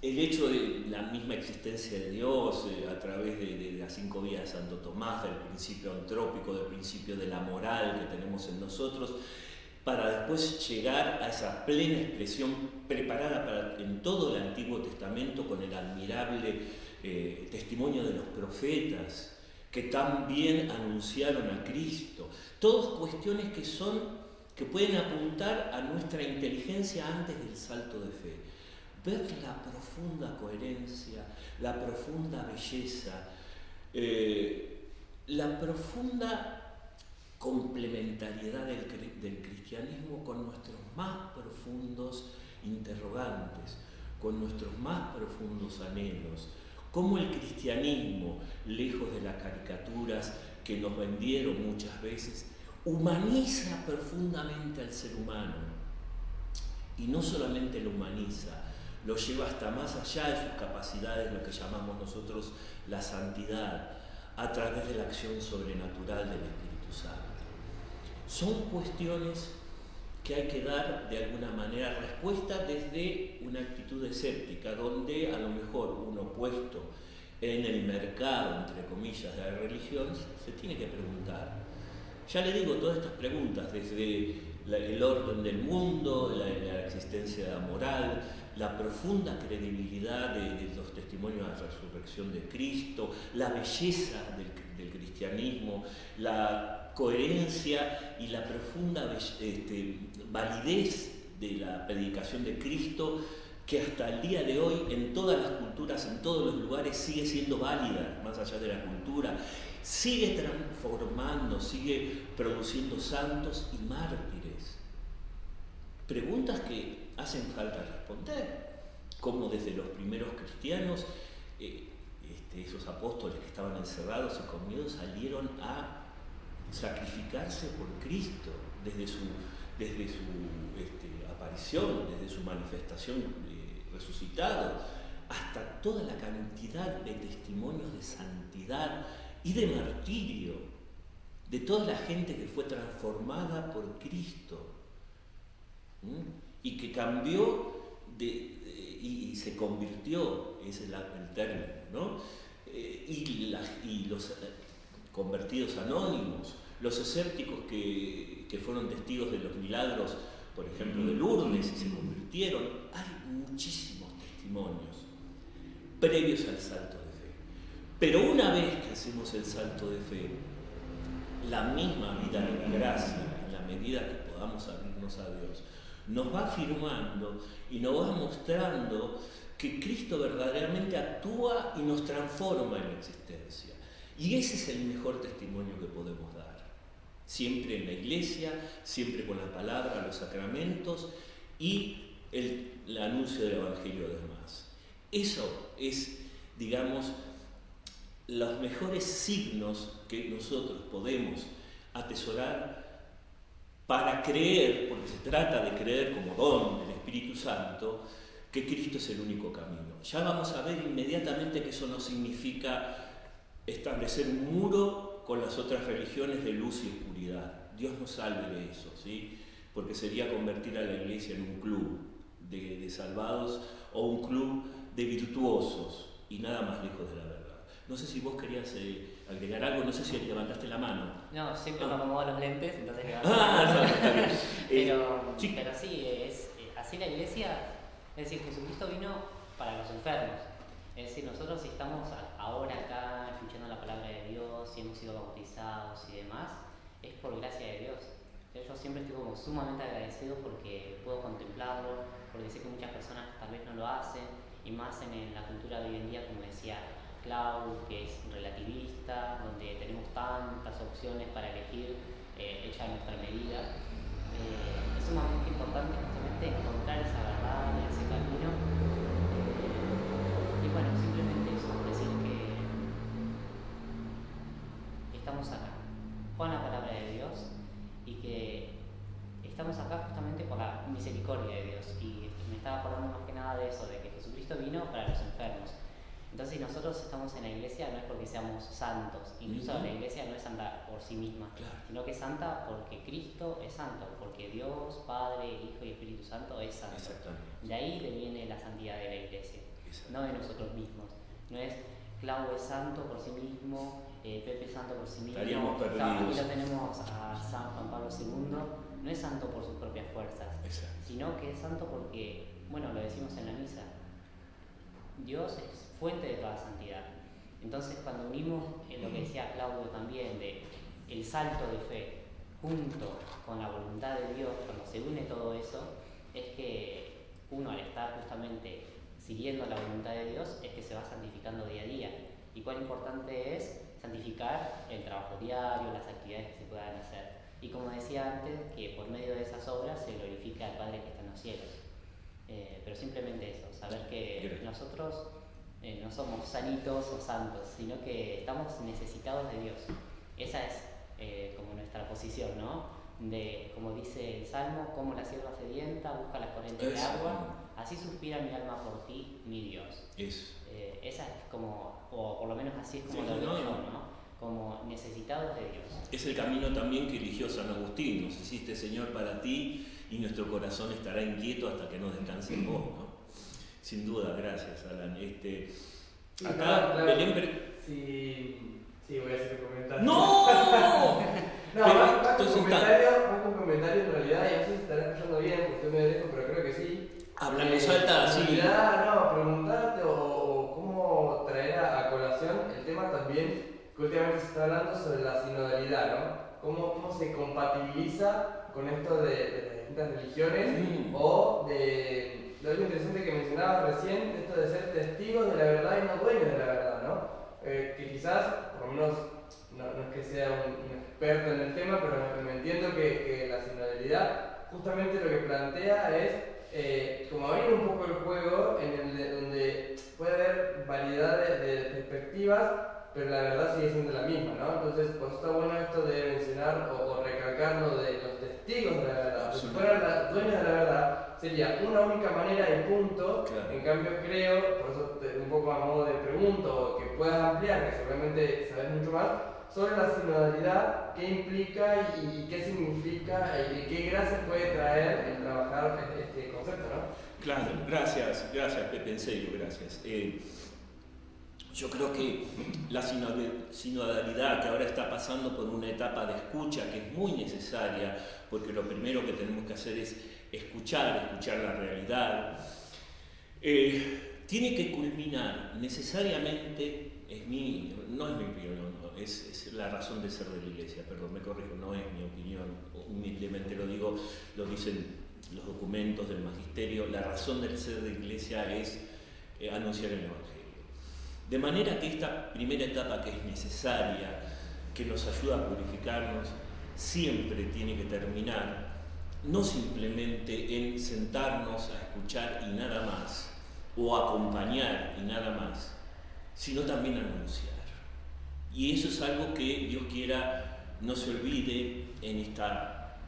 el hecho de la misma existencia de Dios a través de las 5 vías de Santo Tomás, del principio antrópico, del principio de la moral que tenemos en nosotros, para después llegar a esa plena expresión preparada en todo el Antiguo Testamento con el admirable testimonio de los profetas que tan bien anunciaron a Cristo. Todas cuestiones que pueden apuntar a nuestra inteligencia antes del salto de fe. Ver la profunda coherencia, la profunda belleza, la profunda complementariedad del cristianismo con nuestros más profundos interrogantes, con nuestros más profundos anhelos. Cómo el cristianismo, lejos de las caricaturas que nos vendieron muchas veces, humaniza profundamente al ser humano. Y no solamente lo humaniza, lo lleva hasta más allá de sus capacidades, lo que llamamos nosotros la santidad, a través de la acción sobrenatural del Espíritu Santo. Son cuestiones que hay que dar de alguna manera respuesta desde una actitud escéptica, donde a lo mejor uno puesto en el mercado, entre comillas, de la religión, se tiene que preguntar. Ya le digo todas estas preguntas, desde el orden del mundo, la existencia de la moral, la profunda credibilidad de los testimonios de la resurrección de Cristo, la belleza del cristianismo, la coherencia y la profunda validez de la predicación de Cristo, que hasta el día de hoy en todas las culturas, en todos los lugares sigue siendo válida, más allá de la cultura, sigue transformando, sigue produciendo santos y mártires. Preguntas que hacen falta responder, como desde los primeros cristianos, esos apóstoles que estaban encerrados y con miedo salieron a sacrificarse por Cristo desde su aparición, desde su manifestación resucitado, hasta toda la cantidad de testimonios de santidad y de martirio de toda la gente que fue transformada por Cristo y que cambió y se convirtió, ese es el término, ¿no? Y los convertidos anónimos, los escépticos que fueron testigos de los milagros, por ejemplo, de Lourdes, y se convirtieron. Hay muchísimos testimonios previos al salto de fe. Pero una vez que hacemos el salto de fe, la misma vida de la gracia, en la medida que podamos abrirnos a Dios, nos va afirmando y nos va mostrando que Cristo verdaderamente actúa y nos transforma en la existencia. Y ese es el mejor testimonio que podemos dar. Siempre en la iglesia, siempre con la palabra, los sacramentos y el anuncio del Evangelio a los demás. Eso es, digamos, los mejores signos que nosotros podemos atesorar para creer, porque se trata de creer como don del Espíritu Santo, que Cristo es el único camino. Ya vamos a ver inmediatamente que eso no significa establecer un muro con las otras religiones de luz y oscuridad. Dios nos salve de eso, ¿sí? Porque sería convertir a la iglesia en un club de salvados o un club de virtuosos y nada más lejos de la verdad. No sé si vos querías agregar algo, no sé si levantaste la mano. No, siempre me acomodo los lentes, entonces levanto No, está bien. pero Sí. sí, es así la iglesia, es decir, Jesucristo vino para los enfermos. Es decir, nosotros si estamos ahora acá escuchando la palabra de Dios, si hemos sido bautizados y demás, es por gracia de Dios. Yo siempre estoy como sumamente agradecido porque puedo contemplarlo, porque sé que muchas personas tal vez no lo hacen, y más en la cultura de hoy en día, como decía Clau, que es relativista, donde tenemos tantas opciones para elegir hecha a nuestra medida. Es sumamente importante justamente encontrar esa verdad, ese camino. Y bueno, simplemente eso, decir que estamos acá con la palabra de Dios y que estamos acá justamente por la misericordia de Dios. Y me estaba acordando más que nada de eso, de que Jesucristo vino para los enfermos. Entonces, si nosotros estamos en la iglesia no es porque seamos santos, incluso la iglesia no es santa por sí misma, Claro. sino que es santa porque Cristo es santo, porque Dios, Padre, Hijo y Espíritu Santo es santo. Exactamente. De ahí viene la santidad de la iglesia, Exacto. no de nosotros mismos. No es Clau es santo por sí mismo, Pepe es santo por sí mismo. Estaríamos perdidos. Aquí lo tenemos a San Juan Pablo II, no es santo por sus propias fuerzas, Exacto. sino que es santo porque, bueno, lo decimos en la misa, Dios es fuente de toda santidad. Entonces, cuando unimos lo que decía Claudio también, de el salto de fe junto con la voluntad de Dios, cuando se une todo eso, es que uno, al estar justamente siguiendo la voluntad de Dios, es que se va santificando día a día. Y cuán importante es santificar el trabajo diario, las actividades que se puedan hacer. Y como decía antes, que por medio de esas obras se glorifica al Padre que está en los cielos. Pero simplemente eso, saber que nosotros no somos sanitos o santos, sino que estamos necesitados de Dios. Esa es como nuestra posición, ¿no? De, como dice el Salmo, como la sierva sedienta busca la corriente de agua, así suspira mi alma por ti, mi Dios. Esa es como, o por lo menos así es como lo veo yo, ¿no? Como necesitados de Dios. Es el camino también que eligió San Agustín. Nos hiciste, Señor, para ti, y nuestro corazón estará inquieto hasta que no descanse en vos, ¿no? Sin duda, gracias, Alan. Acá, claro. Belén... Sí, voy a hacer un comentario. ¡No! No, va con comentario en realidad, y no sé si estará escuchando bien, porque me dejo, pero creo que sí. Hablando salta, sí. En realidad, no, preguntarte o cómo traer a colación el tema también que últimamente se está hablando sobre la sinodalidad, ¿no? Cómo se compatibiliza con esto de las distintas religiones o de lo interesante que mencionabas recién, esto de ser testigos de la verdad y no dueños de la verdad, ¿no? Que quizás, por lo menos, no es que sea un experto en el tema, pero me entiendo que la sinodalidad justamente lo que plantea es como abrir un poco el juego donde puede haber variedad de perspectivas, pero la verdad sigue siendo la misma, ¿no? Entonces, pues está bueno esto de mencionar o recalcar lo de los testigos de la verdad. Si fueran dueños de la verdad, sería una única manera y punto. Claro. En cambio, creo, por eso un poco a modo de pregunto, que puedas ampliar, que seguramente sabes mucho más, sobre la sinodalidad, qué implica y qué significa y qué gracias puede traer el trabajar este concepto, ¿no? Claro, gracias Pepe, en serio, gracias. Yo creo que la sinodalidad que ahora está pasando por una etapa de escucha que es muy necesaria, porque lo primero que tenemos que hacer es escuchar la realidad, tiene que culminar necesariamente, no es mi opinión, no, es la razón de ser de la Iglesia, perdón, me corrijo, no es mi opinión, humildemente lo digo, lo dicen los documentos del magisterio, la razón del ser de la Iglesia es anunciar el Evangelio. De manera que esta primera etapa que es necesaria, que nos ayuda a purificarnos, siempre tiene que terminar, no simplemente en sentarnos a escuchar y nada más, o acompañar y nada más, sino también anunciar. Y eso es algo que Dios quiera no se olvide en esta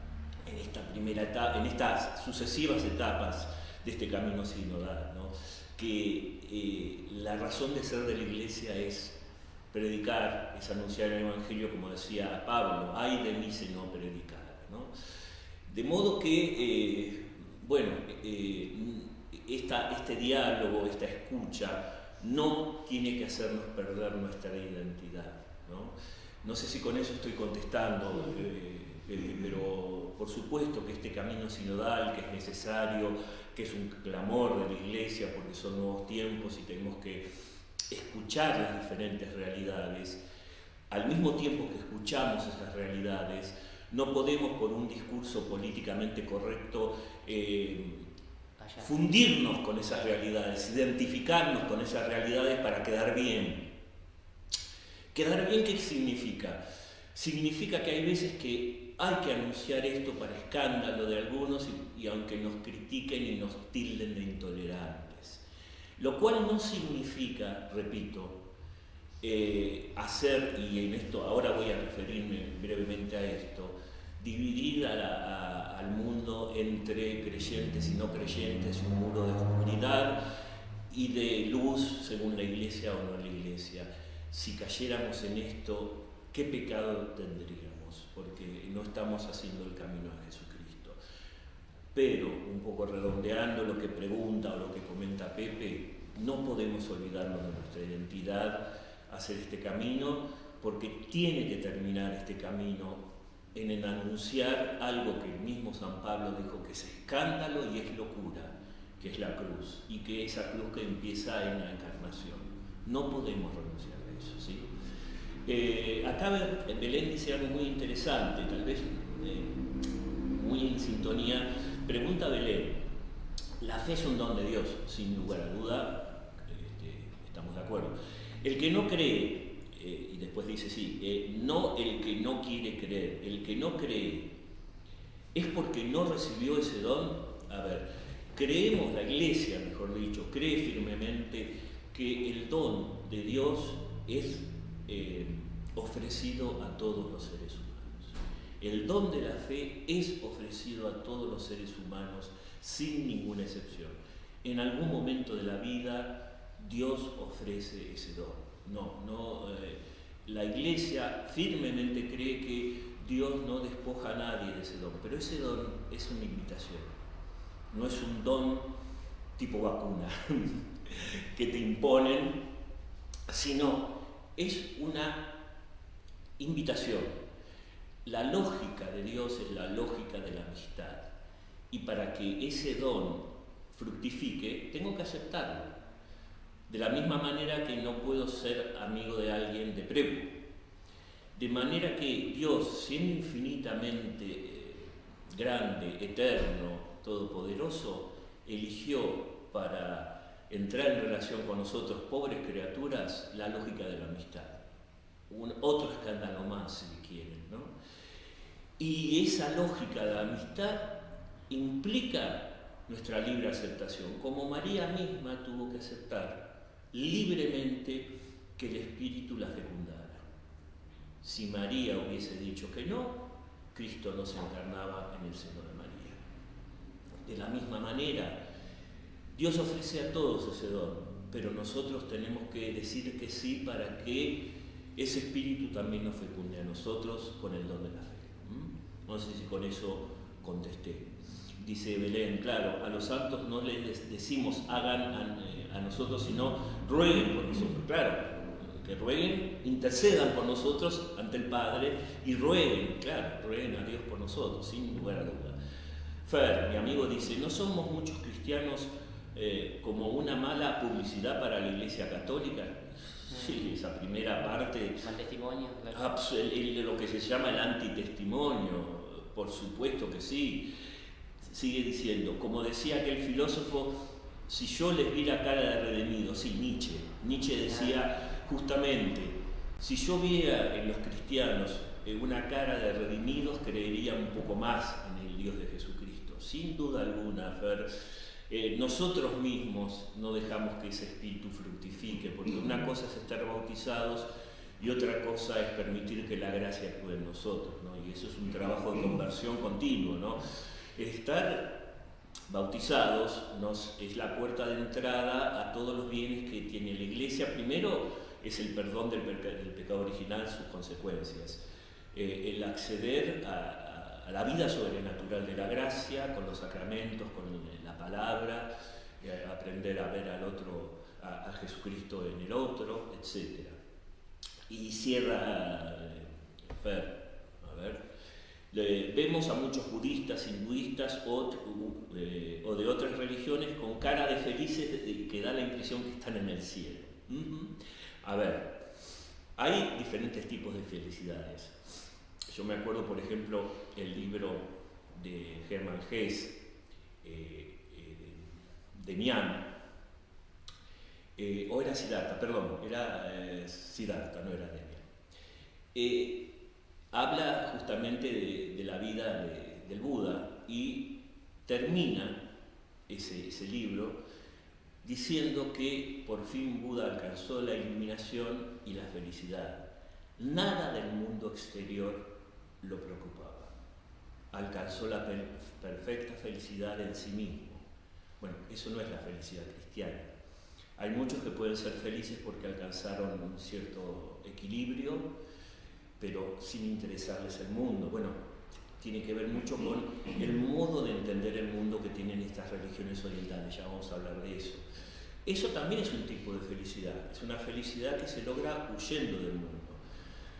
primera etapa, en estas sucesivas etapas de este camino sinodal, ¿no? Que la razón de ser de la Iglesia es predicar, es anunciar el Evangelio, como decía Pablo, ay de mí si no predicar, ¿no? De modo que, este diálogo, esta escucha, no tiene que hacernos perder nuestra identidad, ¿no? No sé si con eso estoy contestando, pero por supuesto que este camino sinodal, que es necesario, que es un clamor de la Iglesia, porque son nuevos tiempos y tenemos que escuchar las diferentes realidades. Al mismo tiempo que escuchamos esas realidades, no podemos por un discurso políticamente correcto fundirnos con esas realidades, identificarnos con esas realidades para quedar bien. ¿Quedar bien qué significa? Significa que hay veces que hay que anunciar esto para escándalo de algunos y aunque nos critiquen y nos tilden de intolerantes. Lo cual no significa, repito, hacer, y en esto ahora voy a referirme brevemente a esto, dividir al mundo entre creyentes y no creyentes, un muro de oscuridad y de luz según la Iglesia o no la Iglesia. Si cayéramos en esto, ¿qué pecado tendríamos? Porque no estamos haciendo el camino a Jesucristo. Pero, un poco redondeando lo que pregunta o lo que comenta Pepe, no podemos olvidarnos de nuestra identidad, hacer este camino, porque tiene que terminar este camino en el anunciar algo que el mismo San Pablo dijo que es escándalo y es locura, que es la cruz, y que esa cruz que empieza en la encarnación. No podemos renunciar a eso, ¿sí? Acá Belén dice algo muy interesante, tal vez muy en sintonía. Pregunta Belén, la fe es un don de Dios, sin lugar a duda, estamos de acuerdo. El que no cree, y después dice sí, no el que no quiere creer, el que no cree, ¿es porque no recibió ese don? A ver, creemos, la Iglesia, mejor dicho, cree firmemente que el don de Dios es ofrecido a todos los seres humanos. El don de la fe es ofrecido a todos los seres humanos sin ninguna excepción. En algún momento de la vida Dios ofrece ese don. La Iglesia firmemente cree que Dios no despoja a nadie de ese don, pero ese don es una invitación, no es un don tipo vacuna que te imponen, sino es una invitación. La lógica de Dios es la lógica de la amistad, y para que ese don fructifique tengo que aceptarlo. De la misma manera que no puedo ser amigo de alguien de previo. De manera que Dios, siendo infinitamente grande, eterno, todopoderoso, eligió para entrar en relación con nosotros, pobres criaturas, la lógica de la amistad. Otro escándalo más, si quieren, ¿no? Y esa lógica de la amistad implica nuestra libre aceptación, como María misma tuvo que aceptar libremente que el Espíritu la fecundara. Si María hubiese dicho que no, Cristo no se encarnaba en el seno de María. De la misma manera, Dios ofrece a todos ese don, pero nosotros tenemos que decir que sí para que ese Espíritu también nos fecunde a nosotros con el don de la fe. No sé si con eso contesté. Dice Belén, claro, a los santos no les decimos hagan a nosotros, sino rueguen por nosotros. Claro, que rueguen, intercedan por nosotros ante el Padre y rueguen a Dios por nosotros, sin lugar a duda. Fer, mi amigo, dice, ¿no somos muchos cristianos como una mala publicidad para la Iglesia Católica? Sí, esa primera parte. ¿Mal testimonio? Claro. Lo que se llama el antitestimonio, por supuesto que sí. Sigue diciendo, como decía aquel filósofo, si yo les vi la cara de redimidos, sí, Nietzsche decía justamente, si yo viera en los cristianos una cara de redimidos, creería un poco más en el Dios de Jesucristo. Sin duda alguna, Fer, nosotros mismos no dejamos que ese espíritu fructifique, porque una cosa es estar bautizados y otra cosa es permitir que la gracia actúe en nosotros, ¿no? Y eso es un trabajo de conversión continuo, ¿no? Estar bautizados es la puerta de entrada a todos los bienes que tiene la Iglesia. Primero es el perdón del pecado original, sus consecuencias, el acceder a la vida sobrenatural de la gracia, con los sacramentos, con la palabra, aprender a ver al otro, a Jesucristo en el otro, etc. Y cierra Fer, a ver, vemos a muchos budistas, hinduistas o de otras religiones con cara de felices que da la impresión que están en el cielo. A ver, hay diferentes tipos de felicidades. Yo me acuerdo, por ejemplo, el libro de Hermann Hesse, Demián, o era Siddhartha, perdón, era Siddhartha, no era Demián. Habla justamente de la vida del Buda y termina ese libro diciendo que por fin Buda alcanzó la iluminación y la felicidad. Nada del mundo exterior lo preocupaba. Alcanzó la perfecta felicidad en sí mismo. Bueno, eso no es la felicidad cristiana. Hay muchos que pueden ser felices porque alcanzaron un cierto equilibrio, pero sin interesarles el mundo. Bueno, tiene que ver mucho con el modo de entender el mundo que tienen estas religiones orientales, ya vamos a hablar de eso. Eso también es un tipo de felicidad, es una felicidad que se logra huyendo del mundo.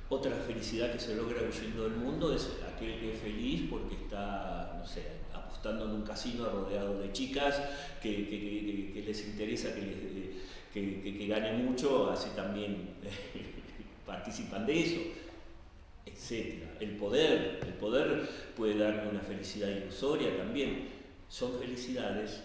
Otra felicidad que se logra huyendo del mundo es aquel que es feliz porque está, no sé, apostando en un casino rodeado de chicas que les interesa que gane mucho, así también participan de eso, etc. El poder puede darme una felicidad ilusoria también. Son felicidades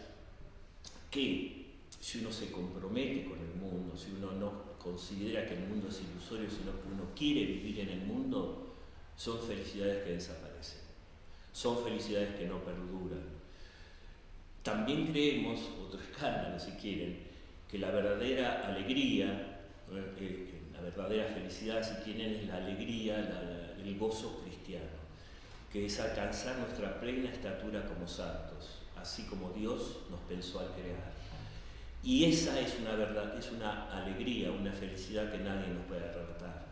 que, si uno se compromete con el mundo, si uno no considera que el mundo es ilusorio, sino que uno quiere vivir en el mundo, son felicidades que desaparecen, son felicidades que no perduran. También creemos, otro escándalo si quieren, que la verdadera alegría, la verdadera felicidad si quieren, es la alegría, el gozo cristiano, que es alcanzar nuestra plena estatura como santos, así como Dios nos pensó al crear. Y esa es una verdad, es una alegría, una felicidad que nadie nos puede arrebatar.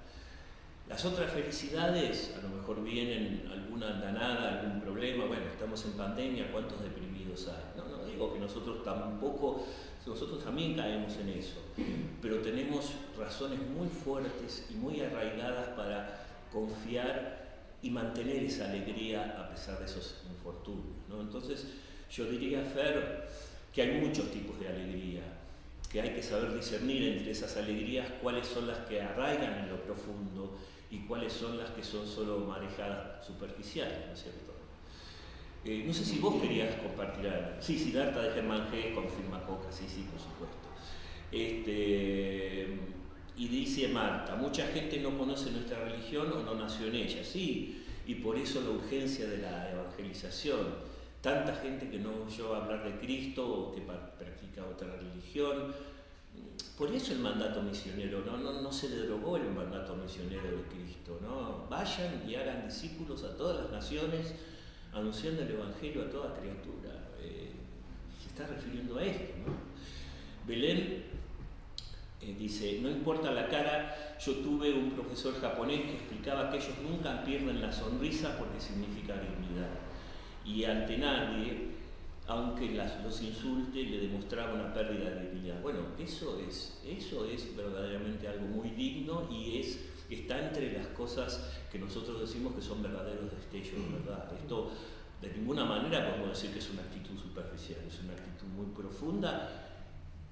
Las otras felicidades, a lo mejor vienen alguna andanada, algún problema, bueno, estamos en pandemia, ¿cuántos deprimidos hay? No digo que nosotros también caemos en eso, pero tenemos razones muy fuertes y muy arraigadas para confiar y mantener esa alegría a pesar de esos infortunios, ¿no? Entonces, yo diría, Fer, que hay muchos tipos de alegría, que hay que saber discernir entre esas alegrías cuáles son las que arraigan en lo profundo y cuáles son las que son solo manejadas superficiales, ¿no es cierto? No sé si vos querías compartir algo. Sí, Siddhartha de Hermann Hesse confirma Coca, sí, por supuesto. Y dice Marta, mucha gente no conoce nuestra religión o no nació en ella, sí, y por eso la urgencia de la evangelización. Tanta gente que no oyó hablar de Cristo o que practica otra religión. Por eso el mandato misionero, no se derogó el mandato misionero de Cristo, ¿no? Vayan y hagan discípulos a todas las naciones, anunciando el Evangelio a toda criatura. Se está refiriendo a esto, ¿no? Belén dice, no importa la cara, yo tuve un profesor japonés que explicaba que ellos nunca pierden la sonrisa porque significa dignidad. Y ante nadie, aunque los insulte, le demostraba una pérdida de dignidad. Bueno, eso es verdaderamente algo muy digno y está entre las cosas que nosotros decimos que son verdaderos destellos de verdad. Esto de ninguna manera podemos decir que es una actitud superficial, es una actitud muy profunda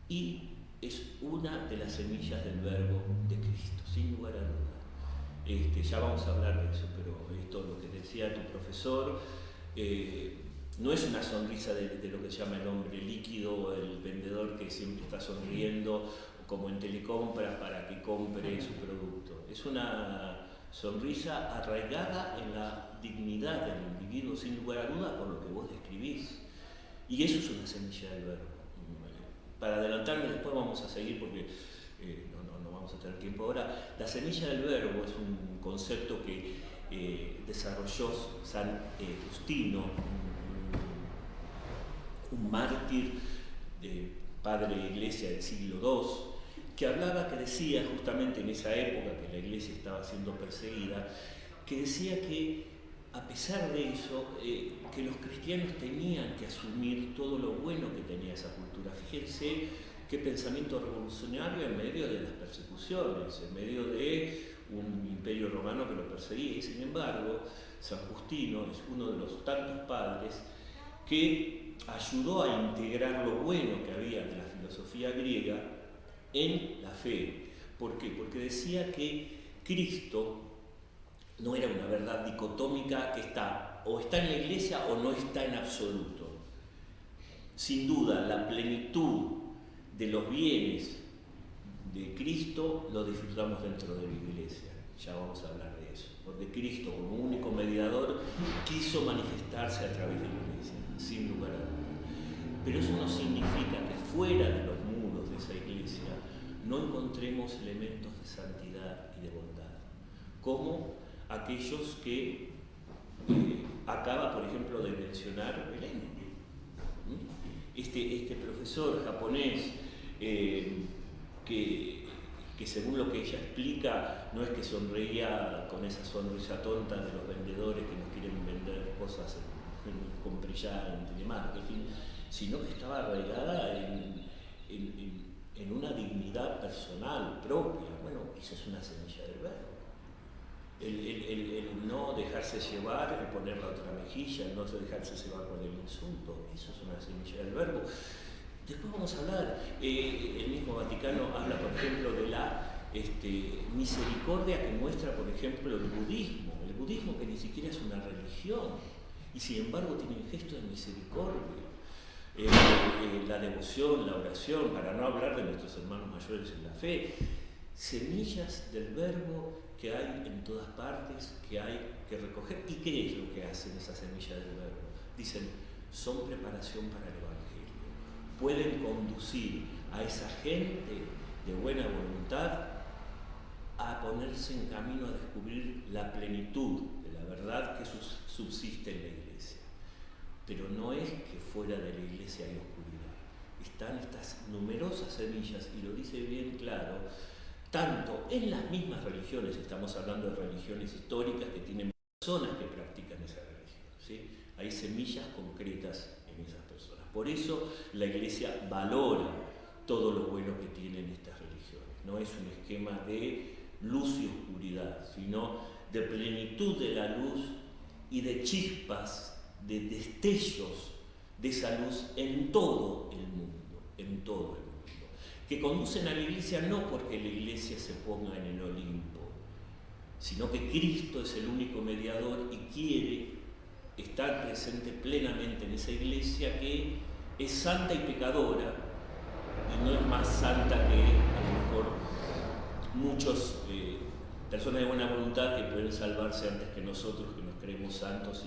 y es una de las semillas del verbo de Cristo, sin lugar a duda. Ya vamos a hablar de eso, pero esto lo que decía tu profesor, no es una sonrisa de lo que se llama el hombre líquido o el vendedor que siempre está sonriendo como en telecompras para que compre su producto. Es una sonrisa arraigada en la dignidad del individuo, sin lugar a duda, por lo que vos describís. Y eso es una semilla del verbo. Para adelantarme, después vamos a seguir porque no vamos vamos a tener tiempo ahora. La semilla del verbo es un concepto que desarrolló San Justino, un mártir, padre de la iglesia del siglo II, que decía justamente en esa época que la iglesia estaba siendo perseguida, que decía que a pesar de eso, que los cristianos tenían que asumir todo lo bueno que tenía esa cultura. Fíjense qué pensamiento revolucionario en medio de las persecuciones, en medio de un imperio romano que lo perseguía. Y sin embargo, San Justino es uno de los tantos padres que ayudó a integrar lo bueno que había de la filosofía griega en la fe. ¿Por qué? Porque decía que Cristo no era una verdad dicotómica que está en la iglesia o no está en absoluto. Sin duda, la plenitud de los bienes de Cristo lo disfrutamos dentro de la iglesia. Ya vamos a hablar de eso. Porque Cristo, como único mediador, quiso manifestarse a través de la iglesia, sin lugar a dudas. Pero eso no significa que fuera de los muros de esa iglesia no encontremos elementos de santidad y de bondad, como aquellos que acaba, por ejemplo, de mencionar Belén. Este profesor japonés que según lo que ella explica, no es que sonreía con esa sonrisa tonta de los vendedores que nos quieren vender cosas con brillar en telemarketing, sino que estaba arraigada en una dignidad personal propia. Bueno, eso es una semilla del verbo. El no dejarse llevar, el poner la otra mejilla, el no dejarse llevar con el insulto, eso es una semilla del verbo. Después vamos a hablar, el mismo Vaticano habla, por ejemplo, de la misericordia que muestra, por ejemplo, el budismo que ni siquiera es una religión, y sin embargo tiene un gesto de misericordia. La devoción, la oración, para no hablar de nuestros hermanos mayores en la fe, semillas del verbo que hay en todas partes, que hay que recoger. ¿Y qué es lo que hacen esas semillas del verbo? Dicen, son preparación para el Evangelio. Pueden conducir a esa gente de buena voluntad a ponerse en camino a descubrir la plenitud de la verdad que subsiste en la iglesia. Pero no es que fuera de la iglesia hay oscuridad. Están estas numerosas semillas, y lo dice bien claro, tanto en las mismas religiones, estamos hablando de religiones históricas que tienen personas que practican esa religión, ¿sí? Hay semillas concretas en esas personas. Por eso la iglesia valora todo lo bueno que tienen estas religiones. No es un esquema de luz y oscuridad, sino de plenitud de la luz y de chispas, de destellos de esa luz en todo el mundo, que conducen a la iglesia no porque la iglesia se ponga en el Olimpo, sino que Cristo es el único mediador y quiere estar presente plenamente en esa iglesia que es santa y pecadora, y no es más santa que a lo mejor muchos personas de buena voluntad que pueden salvarse antes que nosotros, que nos creemos santos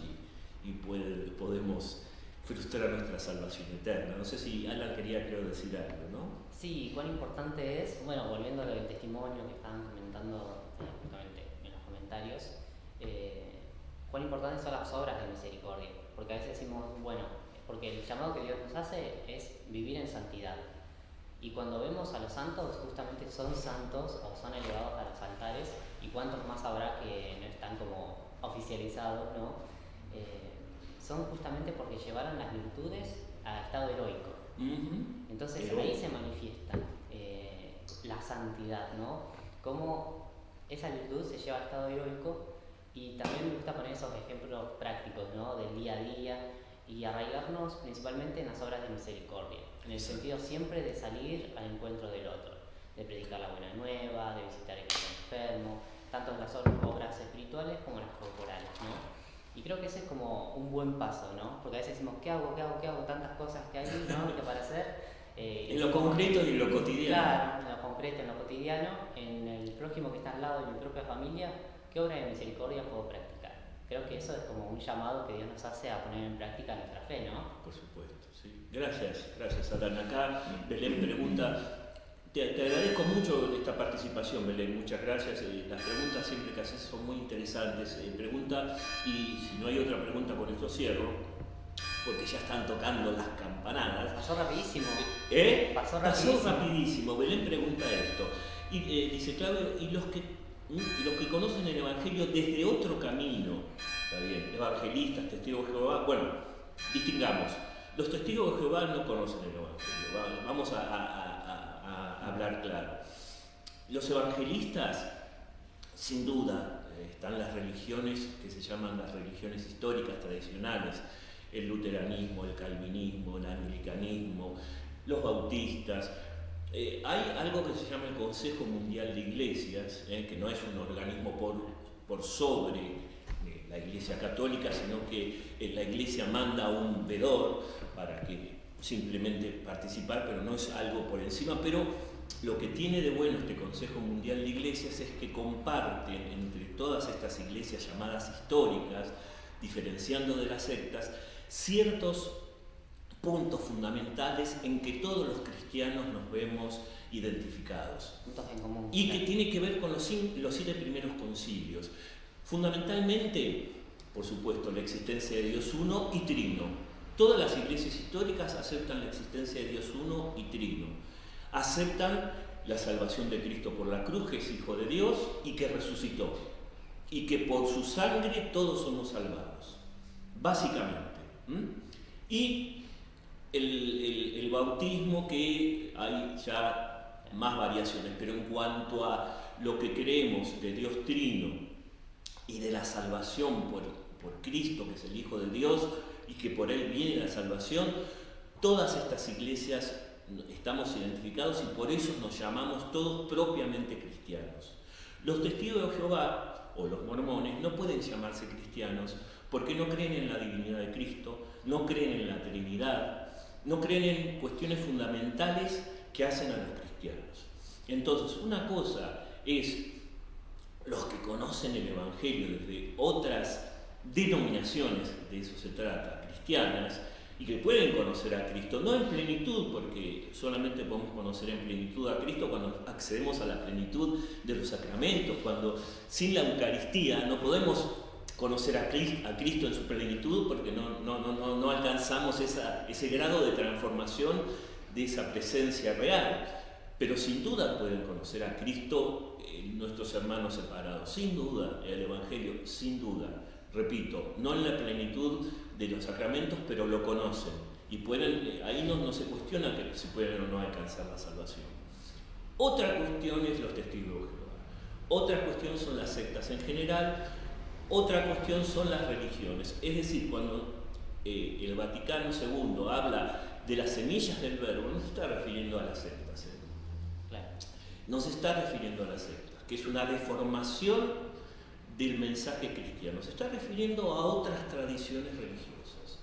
y podemos frustrar nuestra salvación eterna. No sé si Alan quería, decir algo, ¿no? Sí, cuán importante es, bueno, volviendo al testimonio que estaban comentando justamente en los comentarios, cuán importantes son las obras de misericordia, porque a veces decimos, bueno, porque el llamado que Dios nos hace es vivir en santidad, y cuando vemos a los santos, justamente son santos o son elevados a los altares, y cuántos más habrá que no están como oficializados, ¿no? Son justamente porque llevaron las virtudes al estado heroico. Entonces ahí se manifiesta la santidad, ¿no? Cómo esa virtud se lleva al estado heroico, y también me gusta poner esos ejemplos prácticos, ¿no? Del día a día, y arraigarnos principalmente en las obras de misericordia, en el sentido siempre de salir al encuentro del otro, de predicar la buena nueva, de visitar al que está enfermo, tanto en las obras espirituales como en las corporales, ¿no? Y creo que ese es como un buen paso, ¿no? Porque a veces decimos, ¿qué hago? Tantas cosas que hay, ¿no? Que para hacer. En lo concreto y en lo cotidiano. Claro, en lo concreto, en lo cotidiano, en el prójimo que está al lado de mi propia familia, ¿qué obra de misericordia puedo practicar? Creo que eso es como un llamado que Dios nos hace a poner en práctica nuestra fe, ¿no? Por supuesto, sí. Gracias, Alan. Acá Belén pregunta, te agradezco mucho esta participación, Belén, muchas gracias. Las preguntas siempre que haces son muy interesantes. Pregunta, y si no hay otra pregunta con esto cierro, porque ya están tocando las campanadas. Pasó rapidísimo. Pasó rapidísimo. Belén pregunta esto. Y dice Claudio, y los que conocen el Evangelio desde otro camino, está bien, evangelistas, testigos de Jehová, bueno, distingamos. Los testigos de Jehová no conocen el Evangelio, vamos a hablar claro. Los evangelistas, sin duda, están las religiones que se llaman las religiones históricas tradicionales, el luteranismo, el calvinismo, el anglicanismo, los bautistas. Hay algo que se llama el Consejo Mundial de Iglesias, que no es un organismo por sobre la Iglesia Católica, sino que la Iglesia manda a un vedor para que simplemente participar, pero no es algo por encima. Pero lo que tiene de bueno este Consejo Mundial de Iglesias es que comparten entre todas estas iglesias llamadas históricas, diferenciando de las sectas, ciertos puntos fundamentales en que todos los cristianos nos vemos identificados. Puntos en común. Y que tiene que ver con los 7 primeros concilios. Fundamentalmente, por supuesto, la existencia de Dios uno y trino. Todas las iglesias históricas aceptan la existencia de Dios uno y trino. Aceptan la salvación de Cristo por la cruz, que es Hijo de Dios y que resucitó. Y que por su sangre todos somos salvados. Básicamente. Y el bautismo, que hay ya más variaciones, pero en cuanto a lo que creemos de Dios trino y de la salvación por Cristo, que es el Hijo de Dios, y que por Él viene la salvación, todas estas iglesias estamos identificados y por eso nos llamamos todos propiamente cristianos. Los testigos de Jehová o los mormones no pueden llamarse cristianos porque no creen en la divinidad de Cristo, no creen en la Trinidad, no creen en cuestiones fundamentales que hacen a los cristianos. Entonces, una cosa es los que conocen el Evangelio desde otras denominaciones, de eso se trata, cristianas, y que pueden conocer a Cristo, no en plenitud, porque solamente podemos conocer en plenitud a Cristo cuando accedemos a la plenitud de los sacramentos, cuando sin la Eucaristía no podemos conocer a Cristo en su plenitud, porque no alcanzamos ese grado de transformación de esa presencia real. Pero sin duda pueden conocer a Cristo nuestros hermanos separados, sin duda, el Evangelio, sin duda. Repito, no en la plenitud de los sacramentos, pero lo conocen. Y pueden, ahí no se cuestiona que si pueden o no alcanzar la salvación. Otra cuestión es los testigos de Jehová. Otra cuestión son las sectas en general. Otra cuestión son las religiones. Es decir, cuando el Vaticano II habla de las semillas del verbo, no se está refiriendo a las sectas. Claro. No se está refiriendo a las sectas, que es una deformación del mensaje cristiano. Se está refiriendo a otras tradiciones religiosas.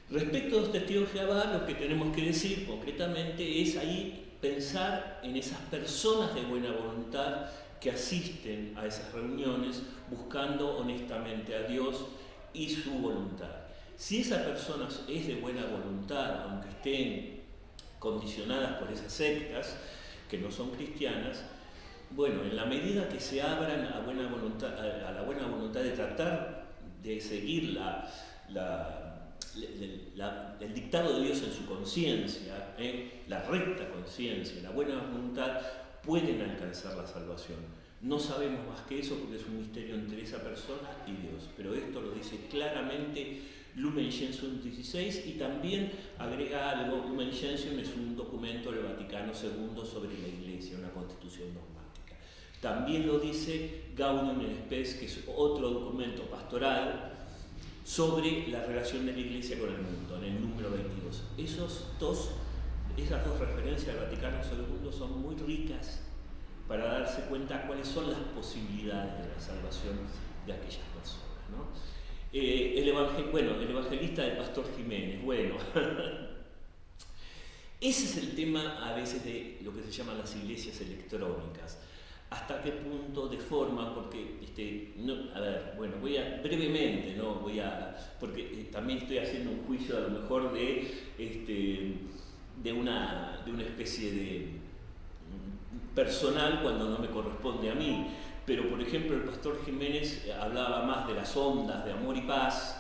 Respecto a los testigos de Jehová, lo que tenemos que decir concretamente es ahí pensar en esas personas de buena voluntad que asisten a esas reuniones buscando honestamente a Dios y su voluntad. Si esa persona es de buena voluntad, aunque estén condicionadas por esas sectas que no son cristianas, bueno, en la medida que se abran a la buena voluntad de tratar de seguir el dictado de Dios en su conciencia, la recta conciencia, la buena voluntad, pueden alcanzar la salvación. No sabemos más que eso porque es un misterio entre esa persona y Dios, pero esto lo dice claramente Lumen Gentium 16 y también agrega algo. Lumen Gentium es un documento del Vaticano II sobre la Iglesia, una constitución dogmática. También lo dice Gaudium et Spes, que es otro documento pastoral sobre la relación de la Iglesia con el mundo, en el número 22. Esas dos referencias del Vaticano II son muy ricas para darse cuenta cuáles son las posibilidades de la salvación de aquellas personas, ¿no? El evangelista del Pastor Jiménez, bueno, ese es el tema a veces de lo que se llaman las iglesias electrónicas. ¿Hasta qué punto deforman? Porque, brevemente, ¿no? Porque también estoy haciendo un juicio a lo mejor de una especie personal cuando no me corresponde a mí. Pero, por ejemplo, el pastor Jiménez hablaba más de las ondas de amor y paz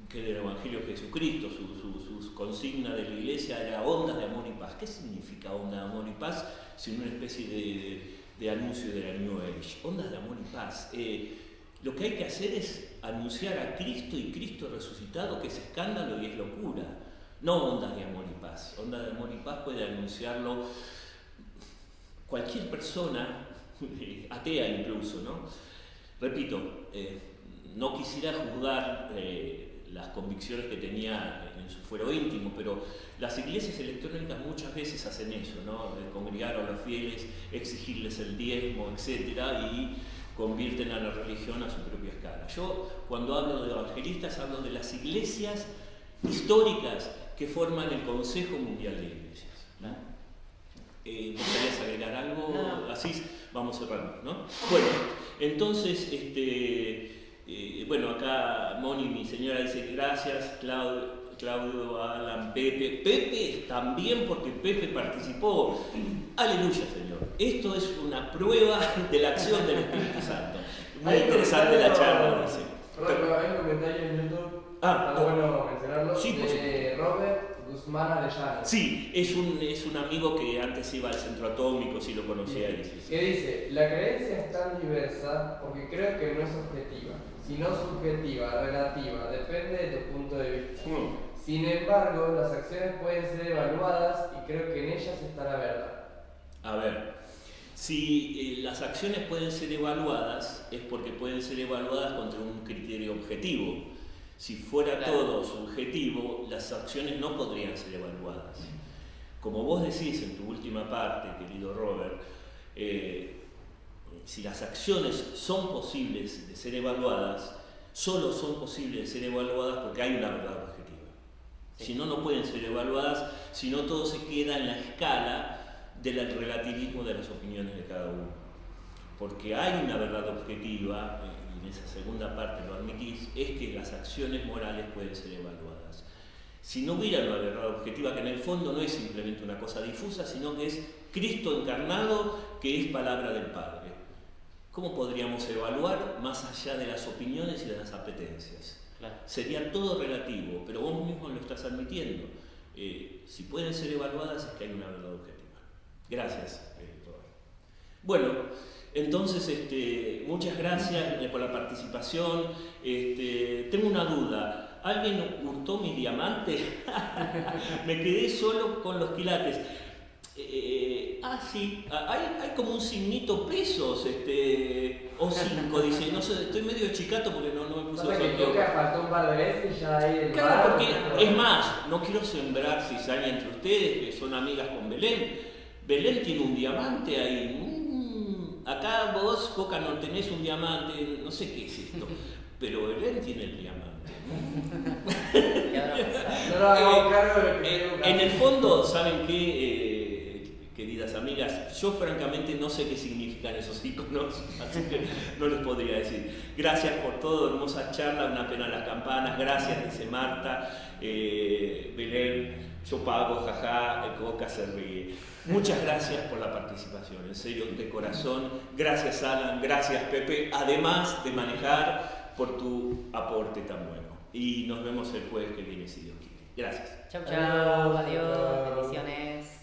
que del Evangelio de Jesucristo. Su consigna de la iglesia era ondas de amor y paz. ¿Qué significa onda de amor y paz? Sino una especie de anuncio de la New Age. Ondas de amor y paz. Lo que hay que hacer es anunciar a Cristo y Cristo resucitado, que es escándalo y es locura. No ondas de amor y paz. Ondas de amor y paz puede anunciarlo cualquier persona, atea incluso, ¿no? Repito, no quisiera juzgar las convicciones que tenía en su fuero íntimo, pero las iglesias electrónicas muchas veces hacen eso, ¿no? Congregar a los fieles, exigirles el diezmo, etcétera, y convierten a la religión a su propia escala. Yo, cuando hablo de evangelistas, hablo de las iglesias históricas que forman el Consejo Mundial de Iglesias, ¿no? ¿Gustarías agregar algo? No. Así vamos cerrando, ¿no? Bueno, entonces, bueno, acá Moni, mi señora, dice gracias, Claudio, Alan, Pepe. Pepe también, porque Pepe participó. Aleluya, Señor. Esto es una prueba de la acción del Espíritu Santo. Muy interesante la charla, dice. Hay un comentario en YouTube, está bueno mencionarlo, sí, de Robert Guzmán Arellano. Sí, es un amigo que antes iba al centro atómico, si lo conocía. Que dice, la creencia es tan diversa porque creo que no es objetiva, sino subjetiva, relativa, depende de tu punto de vista. Sin embargo, las acciones pueden ser evaluadas y creo que en ellas está la verdad. A ver, si las acciones pueden ser evaluadas, es porque pueden ser evaluadas contra un criterio objetivo. Si fuera todo subjetivo, las acciones no podrían ser evaluadas. Como vos decís en tu última parte, querido Robert, si las acciones son posibles de ser evaluadas, solo son posibles de ser evaluadas porque hay una verdad objetiva. Si no, no pueden ser evaluadas, si no todo se queda en la escala del relativismo de las opiniones de cada uno. Porque hay una verdad objetiva, y en esa segunda parte lo admitís, es que las acciones morales pueden ser evaluadas. Si no hubiera una verdad objetiva, que en el fondo no es simplemente una cosa difusa, sino que es Cristo encarnado, que es palabra del Padre, ¿cómo podríamos evaluar más allá de las opiniones y de las apetencias? Claro. Sería todo relativo, pero vos mismo lo estás admitiendo. Si pueden ser evaluadas es que hay una verdad objetiva. Gracias, Robert. Bueno, entonces muchas gracias por la participación. Tengo una duda. ¿Alguien hurtó mi diamante? Me quedé solo con los quilates. Sí, hay como un signito pesos, o 5, dice, no sé, estoy medio chicato porque no me puse los Creo que faltó un par de veces y ya ahí el Claro, porque es más, no quiero sembrar cizaña entre ustedes, que son amigas con Belén. Belén tiene un diamante ahí. Acá vos, Coca, no tenés un diamante, no sé qué es esto, pero Belén tiene el diamante. No lo hagamos cargo de lo que En el fondo, ¿saben qué? Queridas amigas, yo francamente no sé qué significan esos iconos, así que no les podría decir. Gracias por todo, hermosa charla, una pena las campanas, gracias, dice Marta, Belén, yo pago, jaja, Coca se ríe. Muchas gracias por la participación, en serio, de corazón. Gracias, Alan, gracias, Pepe, además de manejar por tu aporte tan bueno. Y nos vemos el jueves que viene, si Dios quiere. Gracias. Chau, chau, adiós, bendiciones.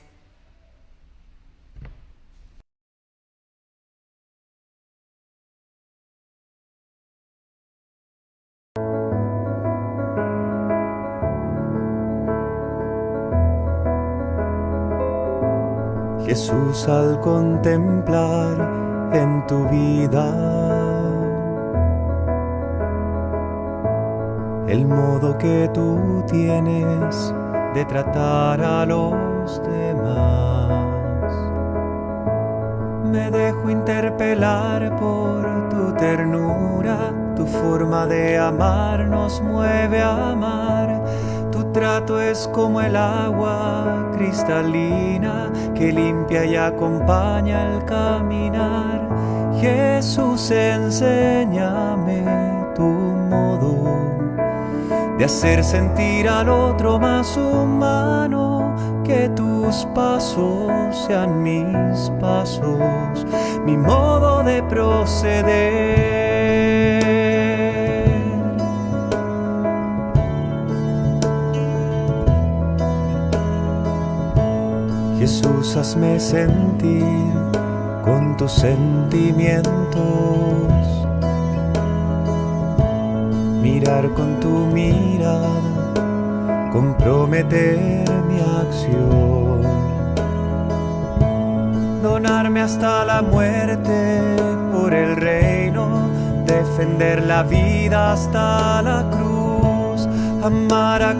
Jesús, al contemplar en tu vida el modo que tú tienes de tratar a los demás, me dejo interpelar por tu ternura, tu forma de amar nos mueve a amar. Tu trato es como el agua cristalina que limpia y acompaña el caminar. Jesús, enséñame tu modo de hacer sentir al otro más humano, que tus pasos sean mis pasos, mi modo de proceder. Jesús, hazme sentir con tus sentimientos, mirar con tu mirada, comprometer mi acción, donarme hasta la muerte por el reino, defender la vida hasta la cruz, amar a